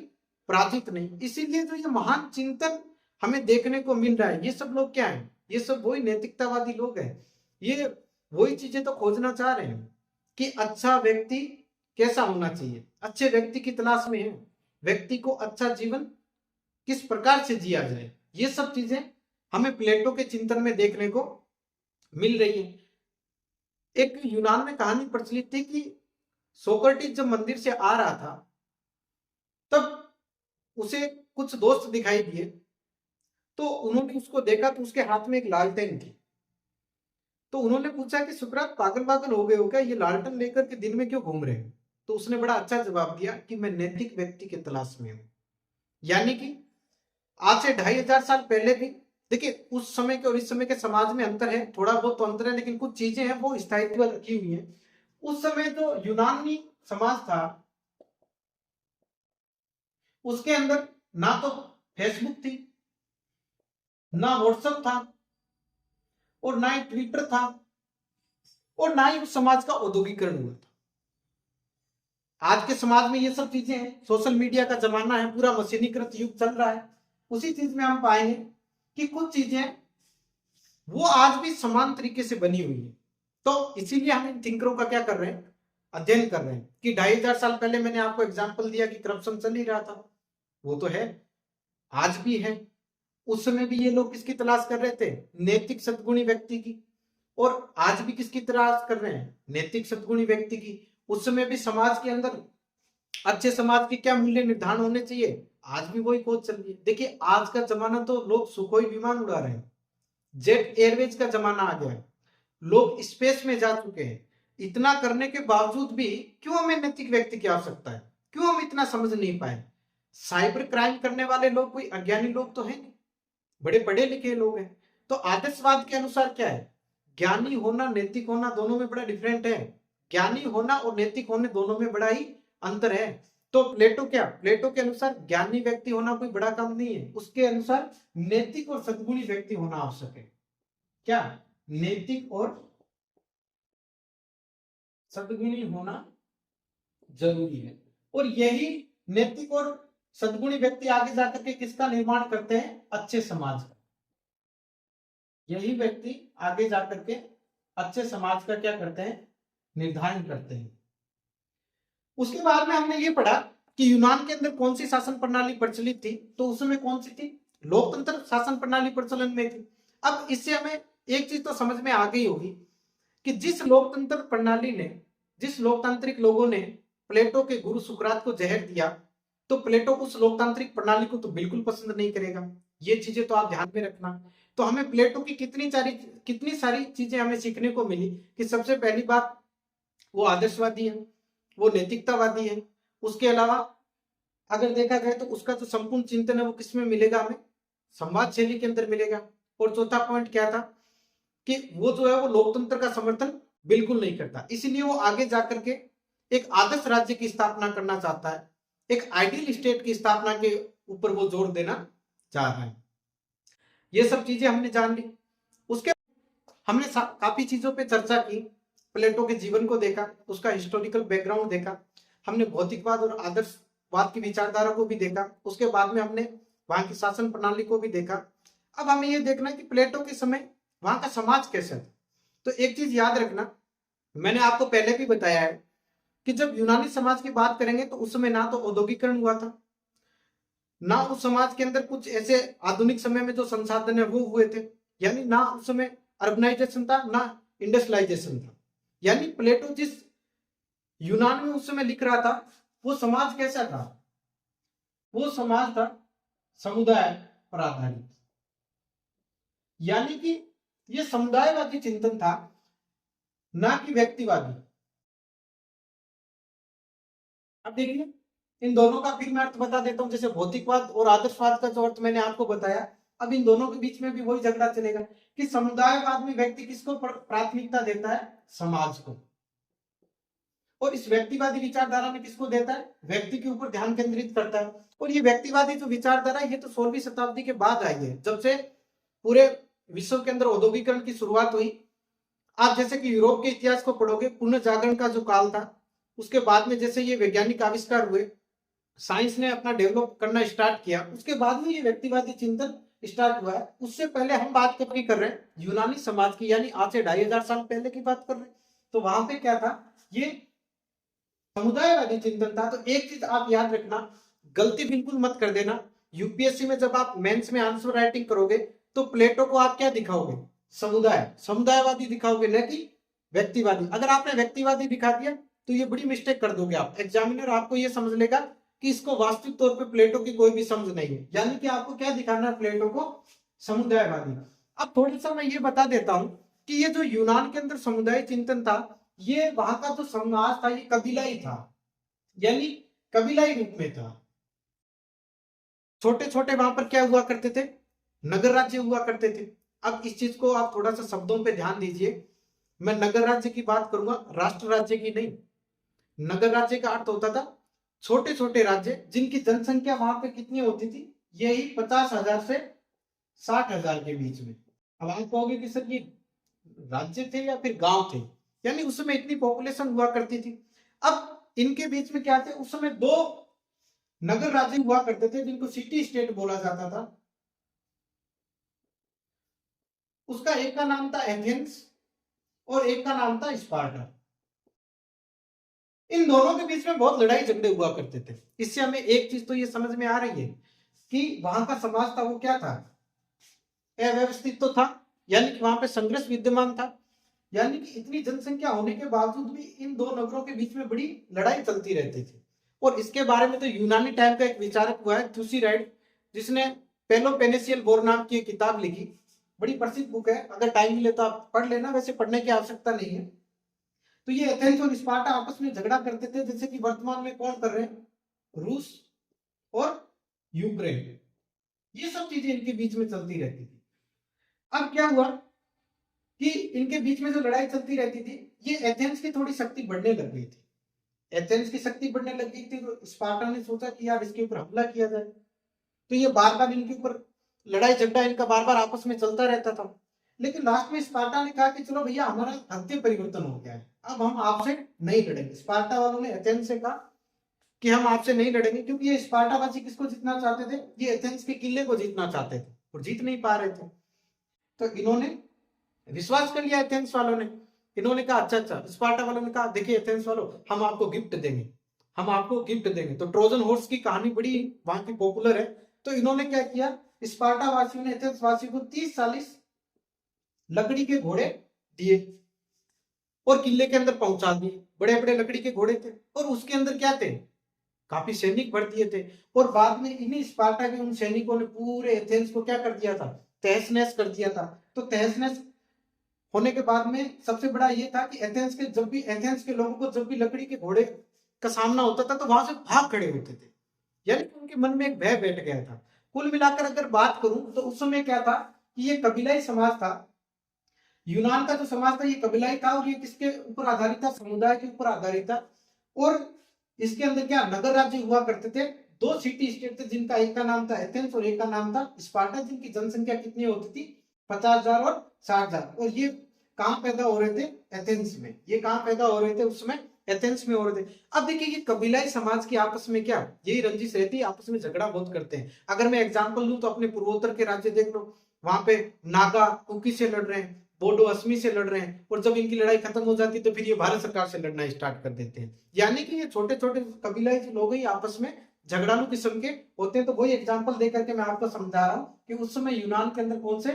पराजित नहीं। इसीलिए जो ये महान चिंतन हमें देखने को मिल रहा है, ये सब लोग क्या है? ये सब वही नैतिकतावादी लोग हैं। ये वही चीजें तो खोजना चाह रहे हैं कि अच्छा व्यक्ति कैसा होना चाहिए, अच्छे व्यक्ति की तलाश में है, व्यक्ति को अच्छा जीवन किस प्रकार से जिया जाए। ये सब चीजें हमें प्लेटो के चिंतन में देखने को मिल रही है। एक यूनान में कहानी प्रचलित थी कि सोक्रेटिस जब मंदिर से आ रहा था तब उसे कुछ दोस्त दिखाई दिए। तो उन्होंने उसको देखा तो उसके हाथ में एक लालटेन थी। तो उन्होंने पूछा कि सुकरात पागल पागल हो गए हो क्या, ये लालटेन लेकर के दिन में क्यों घूम रहे हो? तो उसने बड़ा अच्छा जवाब दिया कि मैं नैतिक व्यक्ति के तलाश में हूं। यानी कि आज से 2500 साल पहले भी देखिए उस समय के और इस समय के समाज में अंतर है, थोड़ा बहुत तो अंतर है, लेकिन कुछ चीजें हैं वो स्थायित्व रखी हुई है। उस समय जो यूनानी समाज था उसके अंदर ना तो फेसबुक थी, ना व्हाट्सएप था, और ना ही ट्विटर था, और ना ही उस समाज का औद्योगिकरण हुआ था। आज के समाज में ये सब चीजें हैं, सोशल मीडिया का जमाना है, पूरा मशीनीकृत युग चल रहा है। उसी चीज में हम पाएंगे कि कुछ चीजें वो आज भी समान तरीके से बनी हुई है। तो इसीलिए हम इन थिंकरों का क्या कर रहे हैं, अध्ययन कर रहे हैं कि 2500 साल पहले मैंने आपको एग्जाम्पल दिया कि करप्शन चल ही रहा था, वो तो है, आज भी है। उस समय भी ये लोग किसकी तलाश कर रहे थे, नैतिक सद्गुणी व्यक्ति की, और आज भी किसकी तलाश कर रहे हैं, नैतिक सद्गुणी व्यक्ति की। उस समय भी समाज के अंदर अच्छे समाज के क्या मूल्य निर्धारण होने चाहिए, आज भी वही खोज चल रही है। देखिए आज का जमाना तो लोग सुखोई विमान उड़ा रहे हैं, जेट एयरवेज का जमाना आ गया है, लोग स्पेस में जा चुके हैं। इतना करने के बावजूद भी क्यों हमें नैतिक व्यक्ति की आवश्यकता है, क्यों हम इतना समझ नहीं पाए। साइबर क्राइम करने वाले लोग कोई अज्ञानी लोग तो है नहीं, बड़े पढ़े लिखे लोग हैं। तो आदर्शवाद के अनुसार क्या है, ज्ञानी होना नैतिक होना दोनों में बड़ा डिफरेंट है। ज्ञानी होना और नैतिक होने दोनों में बड़ा ही अंतर है। तो प्लेटो के अनुसार ज्ञानी व्यक्ति होना कोई बड़ा काम नहीं है, उसके अनुसार नैतिक और सद्गुणी व्यक्ति होना आवश्यक है। क्या, नैतिक और सद्गुणी होना जरूरी है। और यही नैतिक और सद्गुणी व्यक्ति आगे जाकर के किसका निर्माण करते हैं, अच्छे समाज का। यही व्यक्ति आगे जाकर के अच्छे समाज का क्या करते हैं, निर्धारण करते हैं। उसके बाद में हमने ये पढ़ा कि यूनान के अंदर कौन सी शासन प्रणाली प्रचलित थी, तो उस समय कौन सी थी, लोकतंत्र शासन प्रणाली प्रचलन में थी। अब इससे हमें एक चीज तो समझ में आ गई होगी कि जिस लोकतंत्र प्रणाली ने, जिस लोकतांत्रिक लोगों ने प्लेटो के गुरु सुकरात को जहर दिया, तो प्लेटो उस लोकतांत्रिक प्रणाली को तो बिल्कुल पसंद नहीं करेगा। ये चीजें तो आप ध्यान में रखना। तो हमें प्लेटो की कितनी सारी चीजें हमें सीखने को मिली कि सबसे पहली बात वो आदर्शवादी है, वो नैतिकतावादी है। उसके अलावा अगर देखा जाए तो उसका जो संपूर्ण चिंतन है वो किसमें मिलेगा, हमें संवाद शैली के अंदर मिलेगा। और चौथा पॉइंट क्या था कि वो जो है वो लोकतंत्र का समर्थन बिल्कुल नहीं करता, इसलिए वो आगे जाकर के एक आदर्श राज्य की स्थापना करना चाहता है, एक आइडियल स्टेट की स्थापना के ऊपर वो जोर देना चाह रहा है। ये सब चीजें हमने जान ली। उसके हमने काफी चीजों पे चर्चा की, प्लेटो के जीवन को देखा, उसका हिस्टोरिकल बैकग्राउंड देखा, हमने भौतिकवाद और आदर्शवाद की विचारधारा को भी देखा, उसके बाद में हमने वहां की शासन प्रणाली को भी देखा। अब हमें ये देखना है कि प्लेटो के समय वहां का समाज कैसा था। तो एक चीज याद रखना, मैंने आपको पहले भी बताया है कि जब यूनानी समाज की बात करेंगे तो उस समय ना तो औद्योगिकरण हुआ था, ना उस समाज के अंदर कुछ ऐसे आधुनिक समय में जो संसाधन है वो हुए थे, यानी ना उस समय अर्बनाइजेशन था, ना इंडस्ट्रियलाइजेशन था। यानी प्लेटो जिस यूनान में उस समय लिख रहा था वो समाज कैसा था, वो समाज था समुदाय पर आधारित, यानी कि ये समुदायवादी चिंतन था, ना कि व्यक्तिवादी। अब देखिए इन दोनों का फिर मैं अर्थ बता देता हूं। जैसे भौतिकवाद और आदर्शवाद का जो अर्थ मैंने आपको बताया, अब इन दोनों के बीच में भी वही झगड़ा चलेगा कि समुदायवाद में व्यक्ति किसको प्राथमिकता देता है, समाज को, और इस व्यक्तिवादी विचारधारा में किसको देता है, व्यक्ति के ऊपर ध्यान केंद्रित करता है। और ये व्यक्तिवादी जो विचारधारा ये तो 16वीं शताब्दी के बाद आई है, जब से पूरे विश्व के अंदर औद्योगिकरण की शुरुआत हुई। आप जैसे कि यूरोप के इतिहास को पढ़ोगे, पुनर्जागरण का जो काल था, उसके बाद में जैसे ये वैज्ञानिक आविष्कार हुए, साइंस ने अपना डेवलप करना स्टार्ट किया, उसके बाद में ये व्यक्तिवादी चिंतन स्टार्ट हुआ है। उससे पहले हम बात कर रहे हैं यूनानी समाज की, यानी आज से 2500 साल पहले की बात कर रहे हैं। तो वहां पे क्या था, ये समुदायवादी चिंतन था। तो एक चीज आप याद रखना, गलती बिल्कुल मत कर देना, यूपीएससी में जब आप मेंस में आंसर राइटिंग करोगे तो प्लेटो को आप क्या दिखाओगे, समुदायवादी दिखाओगे, न कि व्यक्तिवादी। अगर आपने व्यक्तिवादी दिखा दिया तो ये बड़ी मिस्टेक कर दोगे आप, एग्जामिनर आपको ये समझ लेगा कि इसको वास्तविक तौर पे प्लेटो की कोई भी समझ नहीं है, यानी कि आपको क्या दिखाना है, प्लेटो को समुदायवादी। अब थोड़ा सा मैं ये बता देता हूं कि ये जो यूनान के अंदर समुदाय चिंतन था, ये वहां का जो समाज था ये कबीलाई था, यानी कबीलाई रूप में था। छोटे छोटे वहां पर क्या हुआ करते थे, नगर राज्य हुआ करते थे। अब इस चीज को आप थोड़ा सा शब्दों पे ध्यान दीजिए मैं नगर राज्य की बात करूंगा, राष्ट्र राज्य की नहीं। नगर राज्य का अर्थ होता था छोटे छोटे राज्य जिनकी जनसंख्या वहां पे कितनी होती थी, यही 50,000 से 60,000 के बीच में। अब आप कहोगे कि सर ये राज्य थे या फिर गांव थे, यानी उस समय इतनी पॉपुलेशन हुआ करती थी। अब इनके बीच में क्या थे, उस समय दो नगर राज्य हुआ करते थे जिनको सिटी स्टेट बोला जाता था। उसका एक का नाम था एथेंस और एक का नाम था स्पार्टा। इन दोनों के बीच में बहुत लड़ाई झगड़े हुआ करते थे। इससे हमें एक चीज तो ये समझ में आ रही है कि वहां का समाज था वो क्या था, अव्यवस्थित तो था, यानी कि वहां पे संघर्ष विद्यमान था। यानी कि इतनी जनसंख्या होने के बावजूद भी इन दो नगरों के बीच में बड़ी लड़ाई चलती रहती थी। और इसके बारे में तो यूनानी टाइम का एक विचारक हुआ है थ्यूसिडाइड, जिसने पेलोपेनेसियल वॉर नाम की एक किताब लिखी। बड़ी प्रसिद्ध बुक है, अगर टाइम मिले तो आप पढ़ लेना, वैसे पढ़ने की आवश्यकता नहीं है। तो ये एथेंस और स्पार्टा आपस में झगड़ा करते थे, जैसे कि वर्तमान में कौन कर रहे हैं, रूस और यूक्रेन। ये सब चीजें इनके बीच में चलती रहती थी। अब क्या हुआ कि इनके बीच में जो लड़ाई चलती रहती थी, ये एथेंस की थोड़ी शक्ति बढ़ने लग गई थी। एथेंस की शक्ति बढ़ने लग गई थी तो स्पार्टा ने सोचा कि यार इसके ऊपर हमला किया जाए। तो ये बार बार इनके ऊपर लड़ाई झगड़ा इनका बार बार आपस में चलता रहता था। लेकिन लास्ट में स्पार्टा ने कहा कि चलो भैया हमारा हत्या परिवर्तन हो गया है, अब हम आपसे नहीं लड़ेंगे। स्पार्टा वालों ने एथेंस से कहा कि हम आपसे नहीं लड़ेंगे, क्योंकि ये स्पार्टावासी किसको जीतना चाहते थे, ये एथेंस के किले को जीतना चाहते थे और जीत नहीं पा रहे थे। तो इन्होंने विश्वास कर लिया एथेंस वालों ने। इन्होंने कहा अच्छा अच्छा, स्पार्टा वालों ने कहा देखिए एथेंस वालों, हम आपको गिफ्ट देंगे, हम आपको गिफ्ट देंगे। तो ट्रोजन हॉर्स की कहानी बड़ी वहां की पॉपुलर है। तो इन्होंने क्या किया, स्पार्टा वासियों ने एथेंस वासियों को 30-40 लकड़ी के घोड़े दिए और किले के अंदर पहुंचा दिए। बड़े बड़े लकड़ी के घोड़े थे और उसके अंदर क्या थे, काफी सैनिक भर दिए थे। और बाद में इन्हीं स्पार्टा के उन सैनिकों ने पूरे एथेंस को क्या कर दिया था, तहस नहस कर दिया था। तो तहस नहस होने के बाद में सबसे बड़ा ये था कि एथेंस के लोगों को जब भी लकड़ी के घोड़े का सामना होता था तो वहां से भाग खड़े होते थे, यानी कि उनके मन में एक भय बैठ गया था। कुल मिलाकर अगर बात करूं तो उस समय क्या था कि ये कबीलाई समाज था। यूनान का जो समाज था ये कबीलाई था और ये किसके ऊपर आधारित था, समुदाय के ऊपर आधारित था। और इसके अंदर क्या नगर राज्य हुआ करते थे। दो सिटी स्टेट थे जिनका एक का नाम था एथेंस और एक का नाम था स्पार्टा, जिनकी जनसंख्या कितनी होती थी, 50,000 और 60,000। और ये कहां पैदा हो रहे थे, एथेंस में। ये कहां पैदा हो रहे थे उस समय, एथेंस में हो रहे थे। अब देखिए ये कबीलाई समाज की आपस में क्या यही रंजिश रहती है, आपस में झगड़ा बहुत करते हैं। अगर मैं एग्जांपल लूं तो अपने पूर्वोत्तर के राज्य देख लो, वहां पे नागा कुकी से लड़ रहे हैं, बोडो असमी से लड़ रहे हैं, और जब इनकी लड़ाई खत्म हो जाती है तो फिर ये भारत सरकार से लड़ना स्टार्ट कर देते हैं। यानी कि ये छोटे छोटे कबीलाई जो लोग हैं आपस में झगड़ालू किस्म के होते हैं। तो वही एग्जांपल देकर के मैं आपको समझा रहा हूं कि उस समय यूनान के अंदर कौन से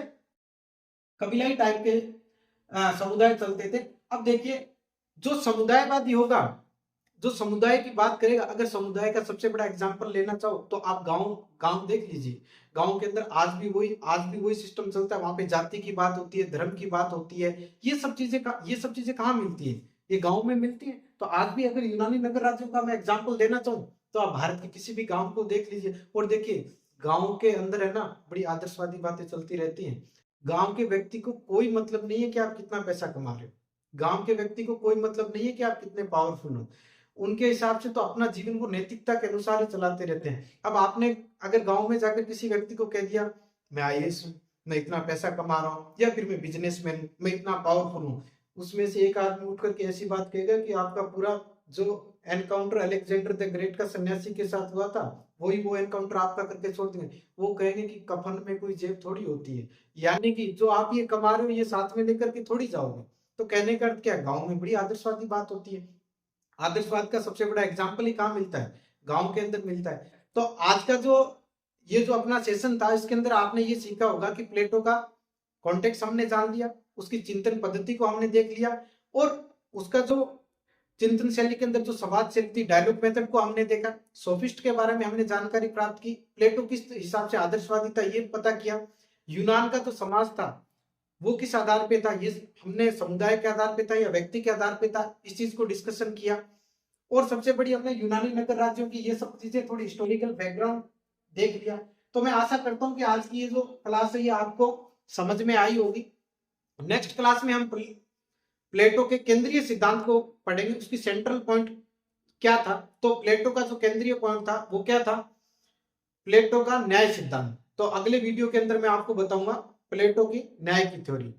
कबीलाई टाइप के समुदाय चलते थे। अब देखिए जो समुदायवादी होगा, जो समुदाय की बात करेगा, अगर समुदाय का सबसे बड़ा एग्जांपल लेना चाहो तो आप गांव गांव देख लीजिए। गांव के अंदर आज भी वही सिस्टम चलता है। वहां पे जाति की बात होती है, धर्म की बात होती है। ये सब चीजें कहाँ मिलती है, ये गांव में मिलती है। तो आज भी अगर यूनानी नगर राज्यों का मैं एग्जाम्पल देना चाहूँ तो आप भारत के किसी भी गांव को देख लीजिए और देखिए गांव के अंदर है ना बड़ी आदर्शवादी बातें चलती रहती हैं। गांव के व्यक्ति को कोई मतलब नहीं है कि आप कितना पैसा कमा रहे हो, गांव के व्यक्ति को कोई मतलब नहीं है कि आप कितने पावरफुल हो। उनके हिसाब से तो अपना जीवन वो नैतिकता के अनुसार ही चलाते रहते हैं। अब आपने अगर गांव में जाकर किसी व्यक्ति को कह दिया मैं आईएएस हूँ, मैं इतना पैसा कमा रहा हूँ, या फिर मैं बिजनेसमैन हूँ, मैं इतना पावरफुल हूँ, उसमें से एक आदमी उठ करके ऐसी बात कहेगा कि आपका पूरा जो एनकाउंटर अलेक्जेंडर द ग्रेट का सन्यासी के साथ हुआ था वही वो एनकाउंटर आपका करके छोड़ देंगे। वो कहेंगे कि कफन में कोई जेब थोड़ी होती है, यानी कि जो आप ये कमा रहे हो ये साथ में लेकर के थोड़ी जाओगे। तो कहने का अर्थ क्या, गांव में बड़ी आदर्शवादी बात होती है। आदर्शवाद का सबसे बड़ा एग्जाम्पल ही कहाँ मिलता है, गांव के अंदर मिलता है। तो आज का जो ये जो अपना सेशन था इसके अंदर आपने ये सीखा होगा कि प्लेटो का कॉन्टेक्स्ट हमने जान लिया, उसकी चिंतन पद्धति को हमने देख लिया, और उसका जो चिंतन शैली के अंदर जो संवाद शैली थी, डायलॉग मेथड को हमने देखा, सोफिस्ट के बारे में हमने जानकारी प्राप्त की, प्लेटो किस हिसाब से आदर्शवादी था ये पता किया, यूनान का जो समाज था वो किस आधार पे था, ये हमने समुदाय के आधार पे था या व्यक्ति के आधार पे था, इस चीज को डिस्कशन किया। और सबसे बड़ी हमने यूनानी नगर राज्यों की ये सब चीजें थोड़ी हिस्टोरिकल बैकग्राउंड देख लिया। तो मैं आशा करता हूँ कि आज की ये जो क्लास है ये आपको समझ में आई होगी। नेक्स्ट क्लास में हम प्लेटो के केंद्रीय सिद्धांत को पढ़ेंगे, उसकी सेंट्रल पॉइंट क्या था। तो प्लेटो का जो केंद्रीय पॉइंट था वो क्या था, प्लेटो का न्याय सिद्धांत। तो अगले वीडियो के अंदर मैं आपको बताऊंगा प्लेटो की न्याय की थ्योरी।